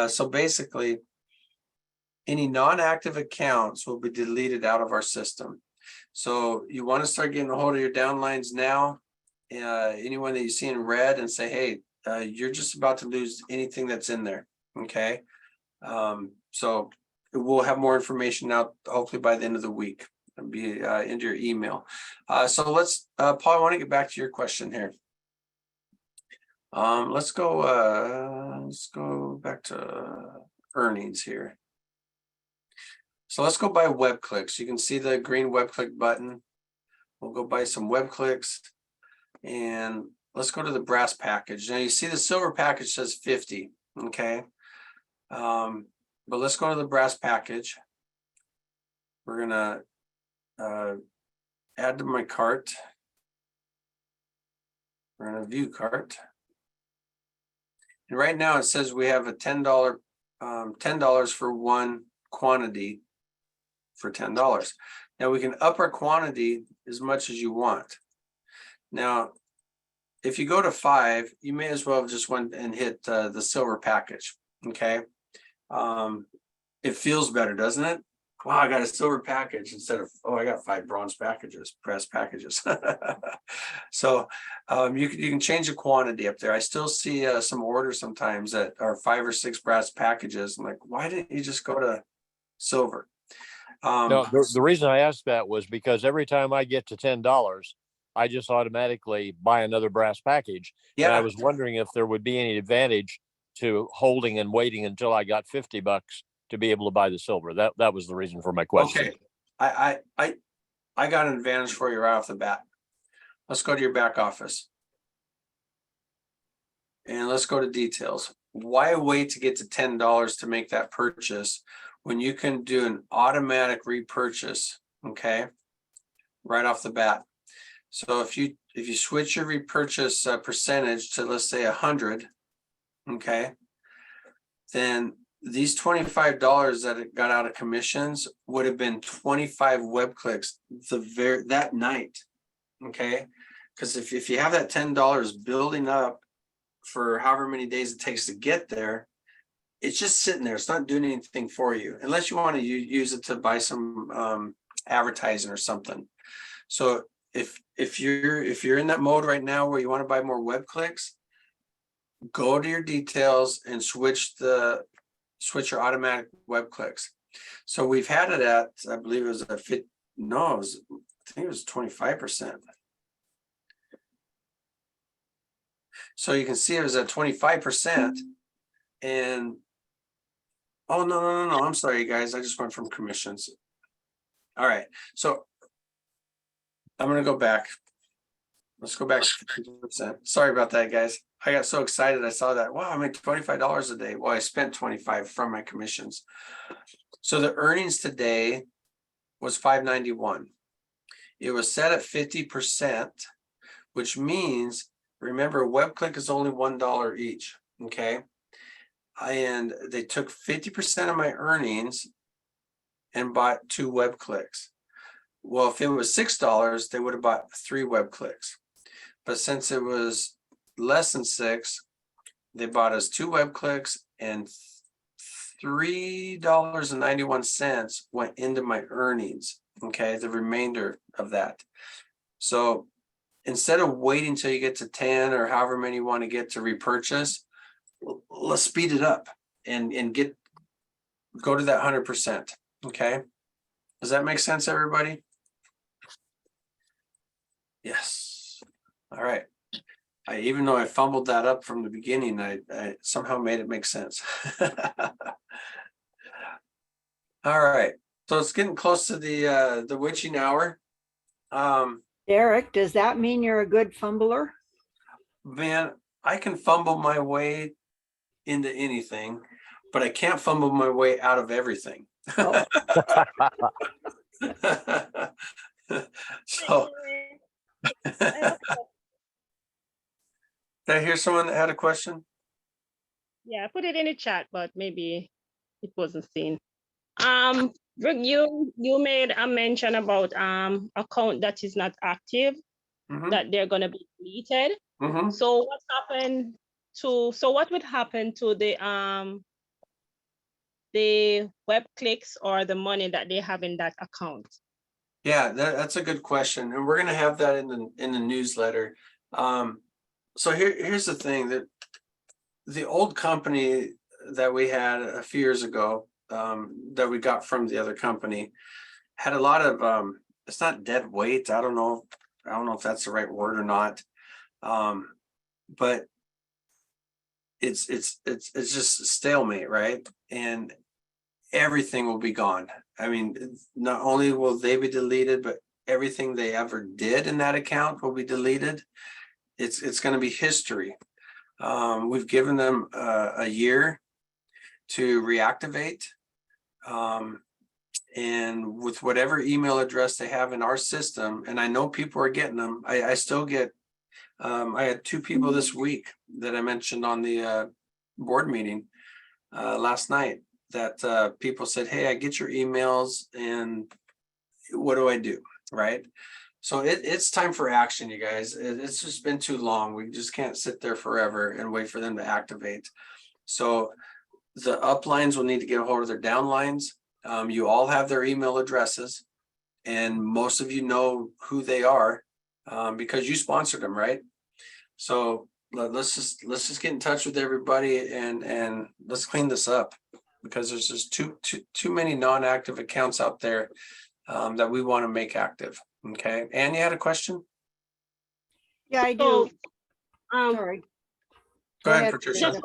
So basically, any non-active accounts will be deleted out of our system. So you want to start getting a hold of your downlines now. Anyone that you see in red, and say, hey, you're just about to lose anything that's in there. Okay. So we'll have more information out hopefully by the end of the week. It'll be into your email. So let's Paul, I want to get back to your question here. Let's go back to earnings here. So let's go by web clicks. You can see the green web click button. We'll go buy some web clicks, and let's go to the brass package. Now you see the silver package says 50. Okay. But let's go to the brass package. We're gonna add to my cart. We're gonna view cart. And right now it says we have a $10 for one quantity for $10. Now we can up our quantity as much as you want. Now, if you go to 5, you may as well have just went and hit the silver package. Okay. It feels better, doesn't it? Wow, I got a silver package instead of, oh, I got 5 bronze packages, brass packages. So you can change the quantity up there. I still see some orders sometimes that are 5 or 6 brass packages. I'm like, why didn't you just go to silver? No, the reason I asked that was because every time I get to $10, I just automatically buy another brass package. Yeah. And I was wondering if there would be any advantage to holding and waiting until I got $50 to be able to buy the silver. That was the reason for my question. Okay. I got an advantage for you right off the bat. Let's go to your back office. And let's go to details. Why wait to get to $10 to make that purchase when you can do an automatic repurchase? Okay. Right off the bat. So if you switch your repurchase percentage to, let's say, 100, okay, then these $25 that it got out of commissions would have been 25 web clicks that night. Okay. Because if you have that $10 building up for however many days it takes to get there, it's just sitting there. It's not doing anything for you unless you want to use it to buy some advertising or something. So if you're in that mode right now where you want to buy more web clicks, go to your details and switch your automatic web clicks. So we've had it at, I believe it was I think it was 25%. So you can see it was at 25%. And oh, no, I'm sorry, you guys. I just went from commissions. All right. So I'm going to go back. Let's go back to 50%. Sorry about that, guys. I got so excited. I saw that. Wow, I made $25 a day. Well, I spent 25 from my commissions. So the earnings today was $591. It was set at 50%, which means, remember, WebClick is only $1 each. Okay. And they took 50% of my earnings and bought 2 web clicks. Well, if it was $6, they would have bought 3 web clicks. But since it was less than 6, they bought us 2 web clicks, and $3.91 went into my earnings. Okay, the remainder of that. So instead of waiting till you get to 10 or however many you want to get to repurchase, let's speed it up and go to that 100%. Okay, does that make sense, everybody? Yes. All right. Even though I fumbled that up from the beginning, I somehow made it make sense. All right. So it's getting close to the witching hour. Derek, does that mean you're a good fumbler? Man, I can fumble my way into anything, but I can't fumble my way out of everything. Oh. So did I hear someone that had a question? Yeah, I put it in the chat, but maybe it wasn't seen. Rick, you made a mention about account that is not active, Mhm, that they're gonna be deleted. mhm. So what would happen to the web clicks or the money that they have in that account? Yeah, that's a good question, and we're gonna have that in the newsletter. So here's the thing, that the old company that we had a few years ago, that we got from the other company, had a lot of it's not dead weight. I don't know if that's the right word or not. But it's just stalemate, right? And everything will be gone. I mean, not only will they be deleted, but everything they ever did in that account will be deleted. It's going to be history. We've given them a year to reactivate. And with whatever email address they have in our system, and I know people are getting them. I still get, I had 2 people this week that I mentioned on the board meeting last night, that people said, hey, I get your emails, and what do I do? Right. So it's time for action, you guys. It's just been too long. We just can't sit there forever and wait for them to activate. So the uplines will need to get a hold of their downlines. You all have their email addresses, and most of you know who they are because you sponsored them, right? So let's just get in touch with everybody and let's clean this up, because there's just too many non-active accounts out there that we want to make active. Okay, Ann, you had a question? Yeah, I So, do. um, Sorry. Go ahead, Patricia. just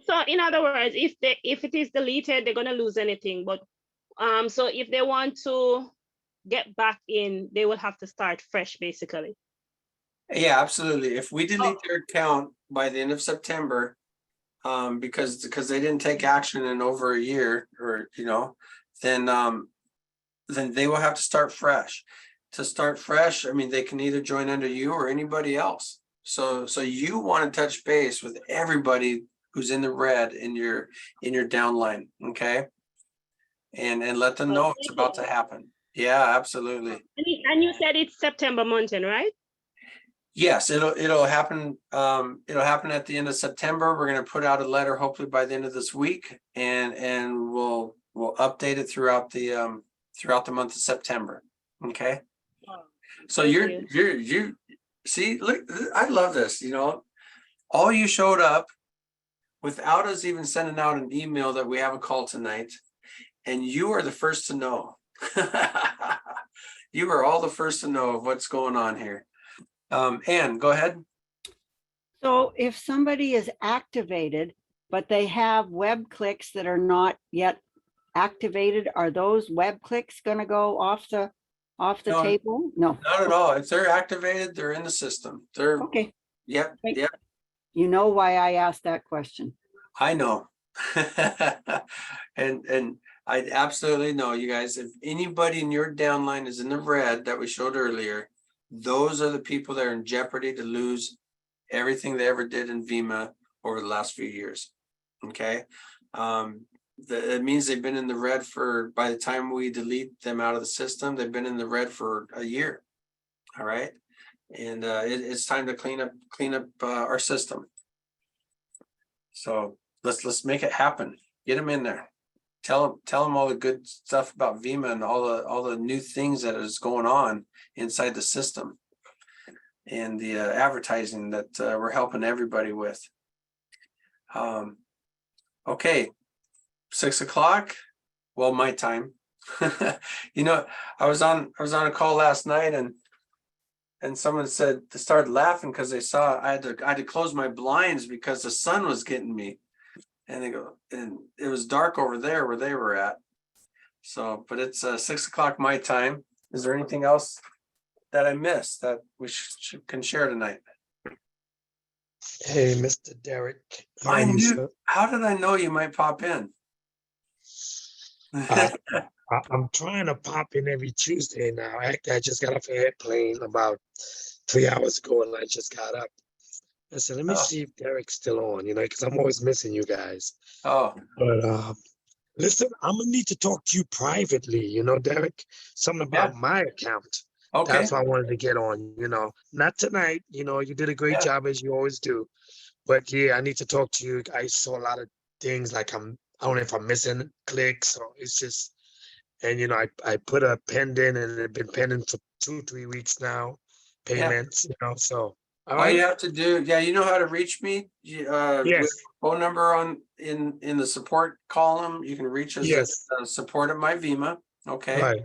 so in other words, if it is deleted, they're gonna lose anything. But so if they want to get back in, they will have to start fresh, basically. Yeah, absolutely. If we delete their account by the end of September, because they didn't take action in over a year, or then they will have to start fresh. To start fresh, I mean, they can either join under you or anybody else. So you want to touch base with everybody who's in the red in your downline, okay? And let them know it's about to happen. Yeah, absolutely. And you said it's September month, right? Yes, it'll happen. It'll happen at the end of September. We're gonna put out a letter hopefully by the end of this week, and we'll update it throughout the month of September. Okay. So Thank you see, look, I love this, all you showed up without us even sending out an email that we have a call tonight, and you are the first to know. You are all the first to know of what's going on here. Ann, go ahead. So if somebody is activated, but they have web clicks that are not yet activated, are those web clicks gonna go off the No. table? No, Not at all. If they're activated, they're in the system. They're, okay. yep, Great. yep, You know why I asked that question. I know. And I absolutely know, you guys, if anybody in your downline is in the red that we showed earlier, those are the people that are in jeopardy to lose everything they ever did in VEMA over the last few years. Okay. It means they've been in the red for, by the time we delete them out of the system, they've been in the red for a year. All right. And it's time to clean up our system. So let's make it happen. Get them in there. Tell them all the good stuff about VEMA and all the new things that is going on inside the system, and the advertising that we're helping everybody with. Okay, 6 o'clock. Well, my time. I was on a call last night, and someone said they started laughing because they saw I had to close my blinds because the sun was getting me. And they go, and it was dark over there where they were at. So, but it's 6 o'clock my time. Is there anything else that I missed that we can share tonight? Hey, Mr. Derek. How are I you, knew. sir? How did I know you might pop in? I'm trying to pop in every Tuesday now. I just got off an airplane about 3 hours ago, and I just got up. I said, let me Oh. see if Derek's still on, because I'm always missing you guys. Oh, But listen, I'm gonna need to talk to you privately, Derek. Something about my account. okay. That's why I wanted to get on, Not tonight, you did a great Yeah. job as you always do. But yeah, I need to talk to you. I saw a lot of things like I don't know if I'm missing clicks or it's just, and I put a pending and it's been pending for 2-3 weeks now, payments, so. All you have to do, you know how to reach me. With Yes, phone number in the support column. You can reach us yes, at support at my VEMA. Okay. right.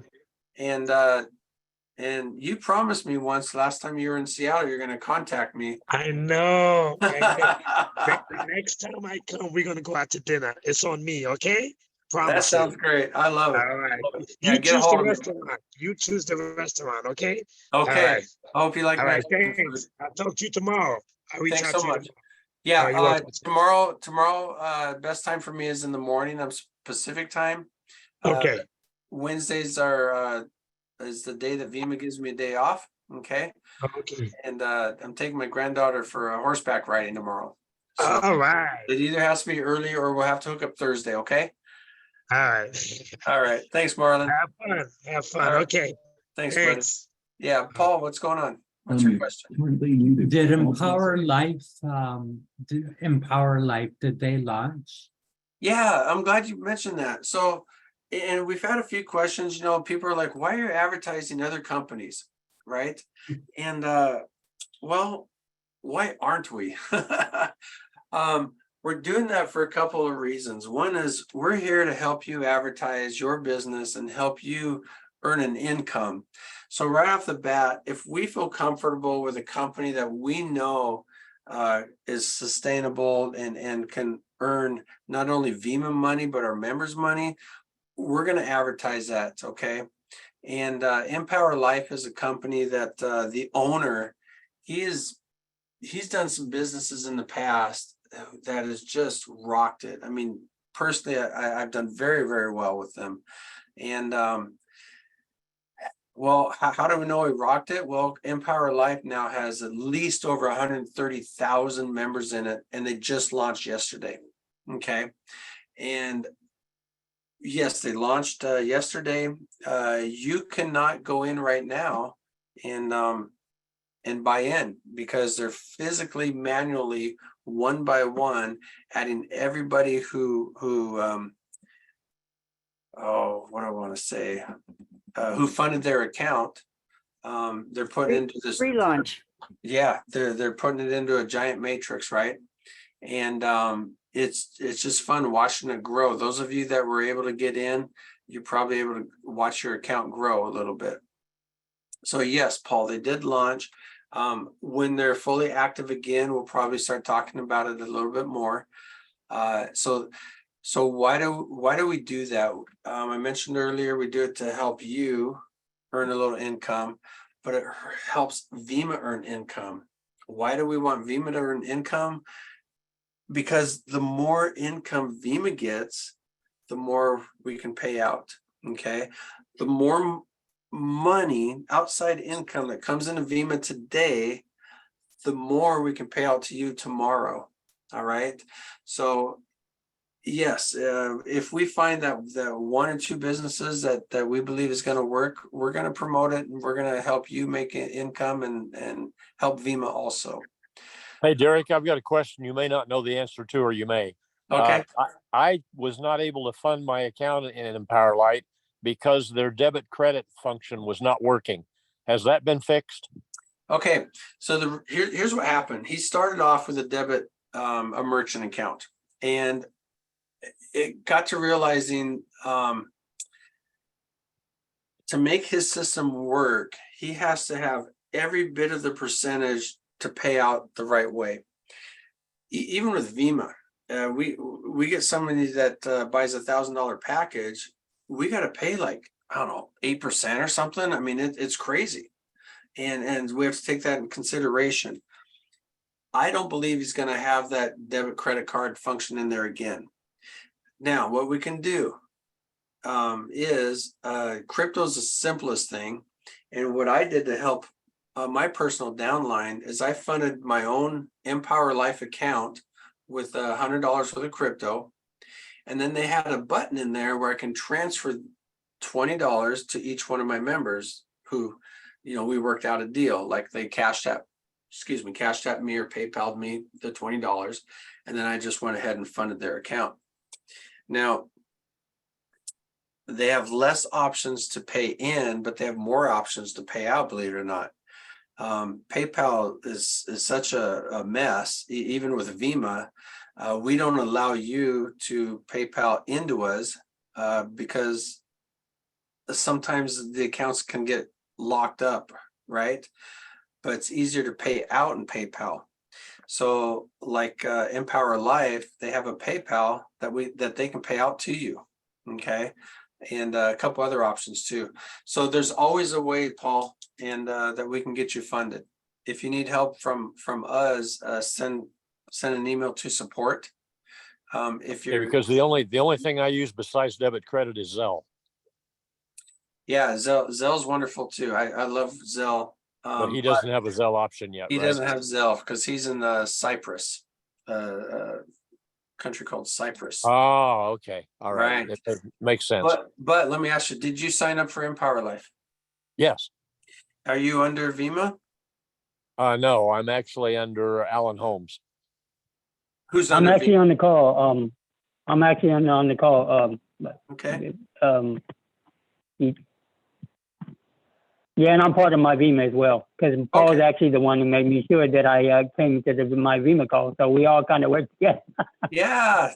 And you promised me once last time you were in Seattle, you're going to contact me. I know. Next time I come, we're gonna go out to dinner. It's on me, okay? That Promise sounds you. great. I love it. All right. Yeah, You get a choose the hold of me. restaurant. You choose the restaurant, okay? Okay. All right. I hope you like All right, Mexican food. thanks. I'll talk to you tomorrow. I'll reach Thanks out so to you much. tomorrow. Yeah, you're welcome. tomorrow, best time for me is in the morning. I'm Pacific time. Okay, Wednesdays is the day that VEMA gives me a day off. Okay. okay. And I'm taking my granddaughter for horseback riding tomorrow. So All right, it either has to be early or we'll have to hook up Thursday. Okay. all right. All right. Thanks, Marlon. Have fun, All right. okay. Thanks, buddy. Thanks. Yeah, Paul, what's going on? What's your question? Currently needed. Did Empower Life, did they launch? Yeah, I'm glad you mentioned that. So, and we've had a few questions, people are like, why are you advertising other companies? Right. And well, why aren't we? We're doing that for a couple of reasons. One is we're here to help you advertise your business and help you earn an income. So right off the bat, if we feel comfortable with a company that we know is sustainable and can earn not only VEMA money, but our members' money, we're going to advertise that. Okay. And Empower Life is a company that the owner, he's done some businesses in the past that has just rocked it. I mean, personally, I've done very, very well with them. And well, how do we know he rocked it? Well, Empower Life now has at least over 130,000 members in it, and they just launched yesterday. Okay. And yes, they launched yesterday. You cannot go in right now and and buy in, because they're physically, manually, one by one, adding everybody who what do I want to say? Who funded their account. They're putting into this. Free lunch. Yeah, they're putting it into a giant matrix, right? And it's just fun watching it grow. Those of you that were able to get in, you're probably able to watch your account grow a little bit. So yes, Paul, they did launch. When they're fully active again, we'll probably start talking about it a little bit more. So why do we do that? I mentioned earlier, we do it to help you earn a little income, but it helps VEMA earn income. Why do we want VEMA to earn income? Because the more income VEMA gets, the more we can pay out. Okay. The more money, outside income that comes into VEMA today, the more we can pay out to you tomorrow. All right. So yes, if we find that one or two businesses that we believe is going to work, we're going to promote it, and we're going to help you make income and help VEMA also. Hey, Derek, I've got a question you may not know the answer to, or you may. Okay. I was not able to fund my account in Empower Light because their debit credit function was not working. Has that been fixed? Okay, so here's what happened. He started off with a debit, a merchant account, and it got to realizing to make his system work, he has to have every bit of the percentage to pay out the right way. Even with VEMA, we get somebody that buys $1,000 package, we got to pay like, I don't know, 8% or something. I mean, it's crazy. And we have to take that in consideration. I don't believe he's going to have that debit credit card function in there again. Now, what we can do is crypto is the simplest thing. And what I did to help my personal downline is I funded my own Empower Life account with $100 worth of crypto. And then they had a button in there where I can transfer $20 to each one of my members who, you know, we worked out a deal, like they cashed out me or PayPal'd me the $20. And then I just went ahead and funded their account. Now, they have less options to pay in, but they have more options to pay out, believe it or not. PayPal is such a mess, even with VEMA. We don't allow you to PayPal into us because sometimes the accounts can get locked up, right? But it's easier to pay out in PayPal. So like Empower Life, they have a PayPal that they can pay out to you, okay? And a couple other options too. So there's always a way, Paul, and that we can get you funded. If you need help from us, send an email to support. If you're because the only thing I use besides debit credit is Zelle. Yeah, Zelle's wonderful too. I love Zelle. But he doesn't have a Zelle option yet. He right? doesn't have Zelle because he's in Cyprus, country called Cyprus. Oh, okay. All right. Right. That makes sense. But let me ask you, did you sign up for Empower Life? Yes. Are you under VEMA? No, I'm actually under Alan Holmes. Who's I'm under actually VEMA? on the call. I'm actually on the call. Okay. Yeah, and I'm part of my VEMA as well, because Paul's Okay. actually the one who made me sure that I came to my VEMA call. So we all kind of work together. Yeah.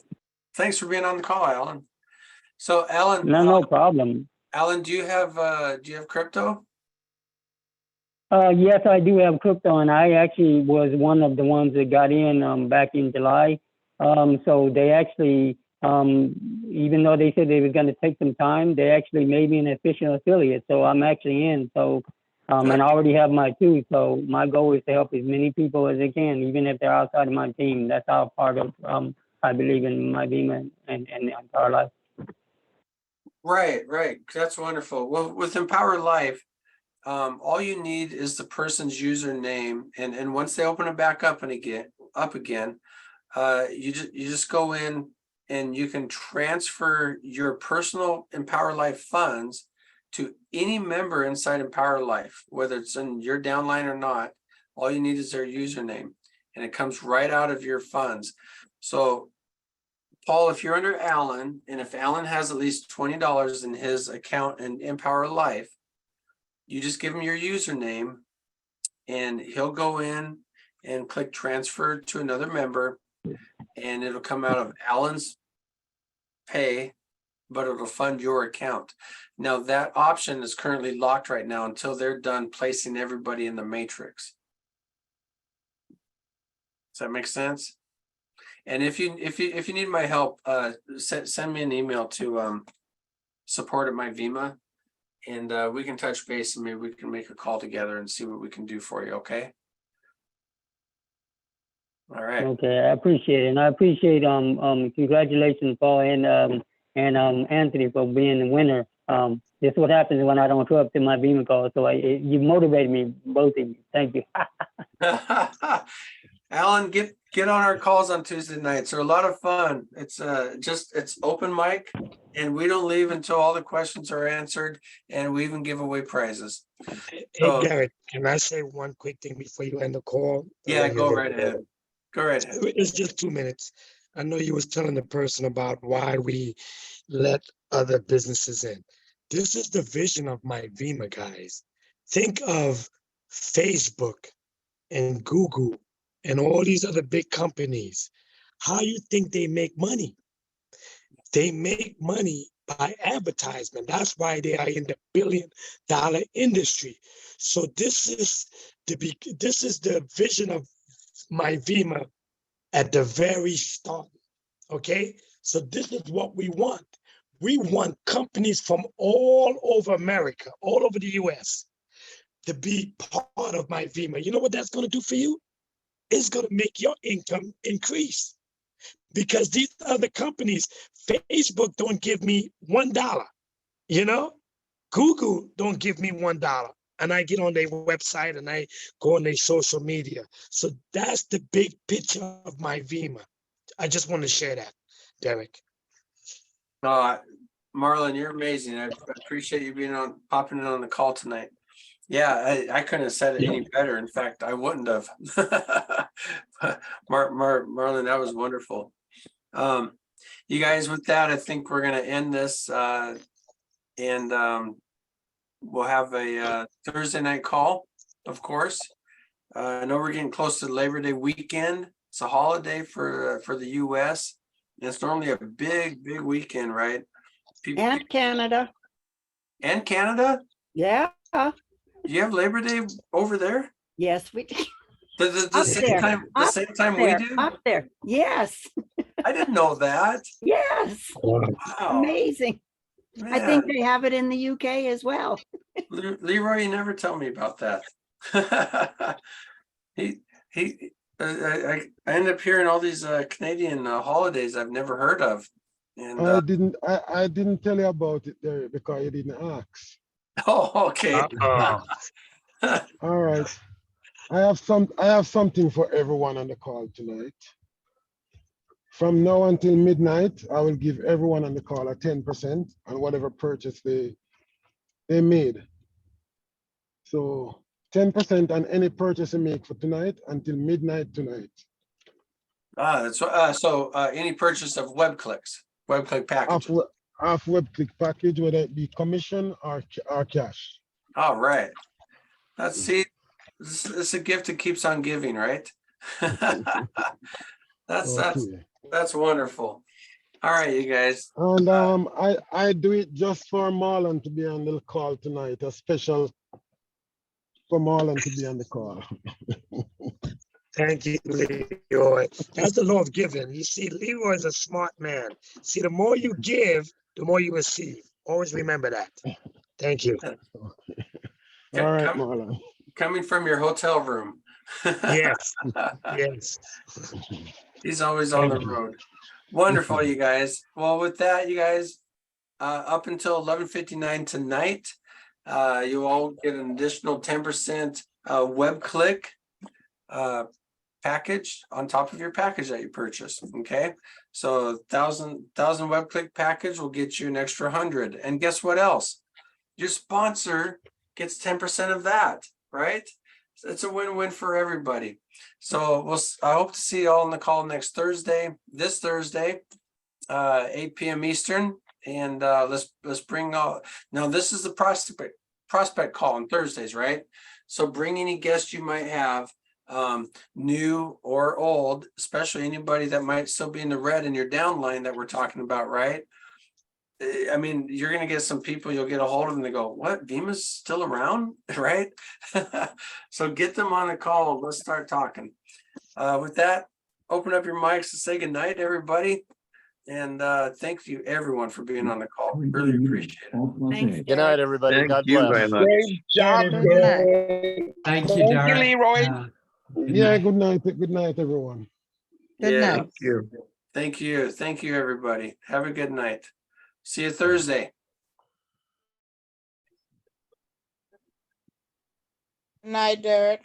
Thanks for being on the call, Alan. So Alan, No problem. Alan, do you have crypto? Yes, I do have crypto, and I actually was one of the ones that got in back in July. So they actually, even though they said they were going to take some time, they actually made me an official affiliate. So I'm actually in. So, and I already have my two. So my goal is to help as many people as I can, even if they're outside of my team. That's our part of, I believe in my VEMA and Empower Life. Right. That's wonderful. Well, with Empower Life, all you need is the person's username, and once they open it back up again, you just go in and you can transfer your personal Empower Life funds to any member inside Empower Life, whether it's in your downline or not. All you need is their username, and it comes right out of your funds. So Paul, if you're under Alan, and if Alan has at least $20 in his account in Empower Life, you just give him your username and he'll go in and click transfer to another member, and it'll come out of Alan's pay, but it'll fund your account. Now that option is currently locked right now until they're done placing everybody in the matrix. Does that make sense? And if you need my help, send me an email to support@myvima, and we can touch base and maybe we can make a call together and see what we can do for you. Okay. All right. Okay, I appreciate it, and I appreciate congratulations, Paul and Anthony, for being the winner. This is what happens when I don't show up to my Vima call. So you motivated me, both of you. Thank you. Alan, get on our calls on Tuesday nights. They're a lot of fun. It's it's open mic, and we don't leave until all the questions are answered, and we even give away prizes. Hey, So, Derek, can I say one quick thing before you end the call? yeah, go right ahead. Go right ahead. It's just 2 minutes. I know you was telling the person about why we let other businesses in. This is the vision of my Vima, guys. Think of Facebook and Google and all these other big companies. How you think they make money? They make money by advertisement. That's why they are in the billion-dollar industry. So this is the vision of my Vima at the very start. Okay, so this is what we want. We want companies from all over America, all over the US, to be part of my Vima. You know what that's going to do for you? It's going to make your income increase, because these other companies, Facebook don't give me $1, you know, Google don't give me $1, and I get on their website and I go on their social media. So that's the big picture of my Vima. I just want to share that, Derek. Marlon, you're amazing. I appreciate you popping in on the call tonight. Yeah, I couldn't have said it any better. In fact, I wouldn't have. Marlon, that was wonderful. You guys, with that, I think we're going to end this, and we'll have a Thursday night call, of course. I know we're getting close to Labor Day weekend. It's a holiday for the US. And it's normally a big weekend, right? And Canada. And Canada? Yeah. Do you have Labor Day over there? Yes, we do. The Up same there, time, the up same time there, we do? Up there. Yes. I didn't know that. Yes. Wow. Amazing. I Man. think they have it in the UK as well. Leroy, you never tell me about that. I end up hearing all these Canadian holidays I've never heard of. And I didn't tell you about it there because you didn't ask. oh, okay. All right. I have something for everyone on the call tonight. From now until midnight, I will give everyone on the call a 10% on whatever purchase they made. So 10% on any purchase you make for tonight until midnight tonight. So any purchase of WebClick package. Off WebClick package, whether it be commission or cash. All right. This is a gift that keeps on giving, right? That's wonderful. All right, you guys. And I do it just for Marlon to be on the call tonight. A special for Marlon to be on the call. Thank you, Leroy. That's the law of giving. You see, Leroy is a smart man. See, the more you give, the more you receive. Always remember that. Thank you. All right, Marlon. Coming from your hotel room. Yes. Yes. He's always on the road. Wonderful, you guys. Well, with that, you guys, up until 11:59 tonight, you all get an additional 10% WebClick package on top of your package that you purchase. Okay, so 1,000 WebClick package will get you an extra 100. And guess what else? Your sponsor gets 10% of that, right? it's a win-win for everybody. So I hope to see you all on the call next Thursday, this Thursday, 8 p.m. Eastern. And let's bring now this is the prospect call on Thursdays, right? So bring any guests you might have, new or old, especially anybody that might still be in the red in your downline that we're talking about, right? I mean, you're going to get some people, you'll get a hold of them, they go, what, Vima's still around, right? So get them on a call, let's start talking. With that, open up your mics and say goodnight, everybody. And thank you everyone for being on the call, really appreciate it. Thanks, Good night, Derek. everybody. Thank God you bless. very much. Great job, Good night. Derek. Thank you, Thank you, Derek. Leroy. Good Yeah, night. good night, everyone. Good Yeah, night. Thank you. thank you everybody, have a good night, see you Thursday. Night, Derek.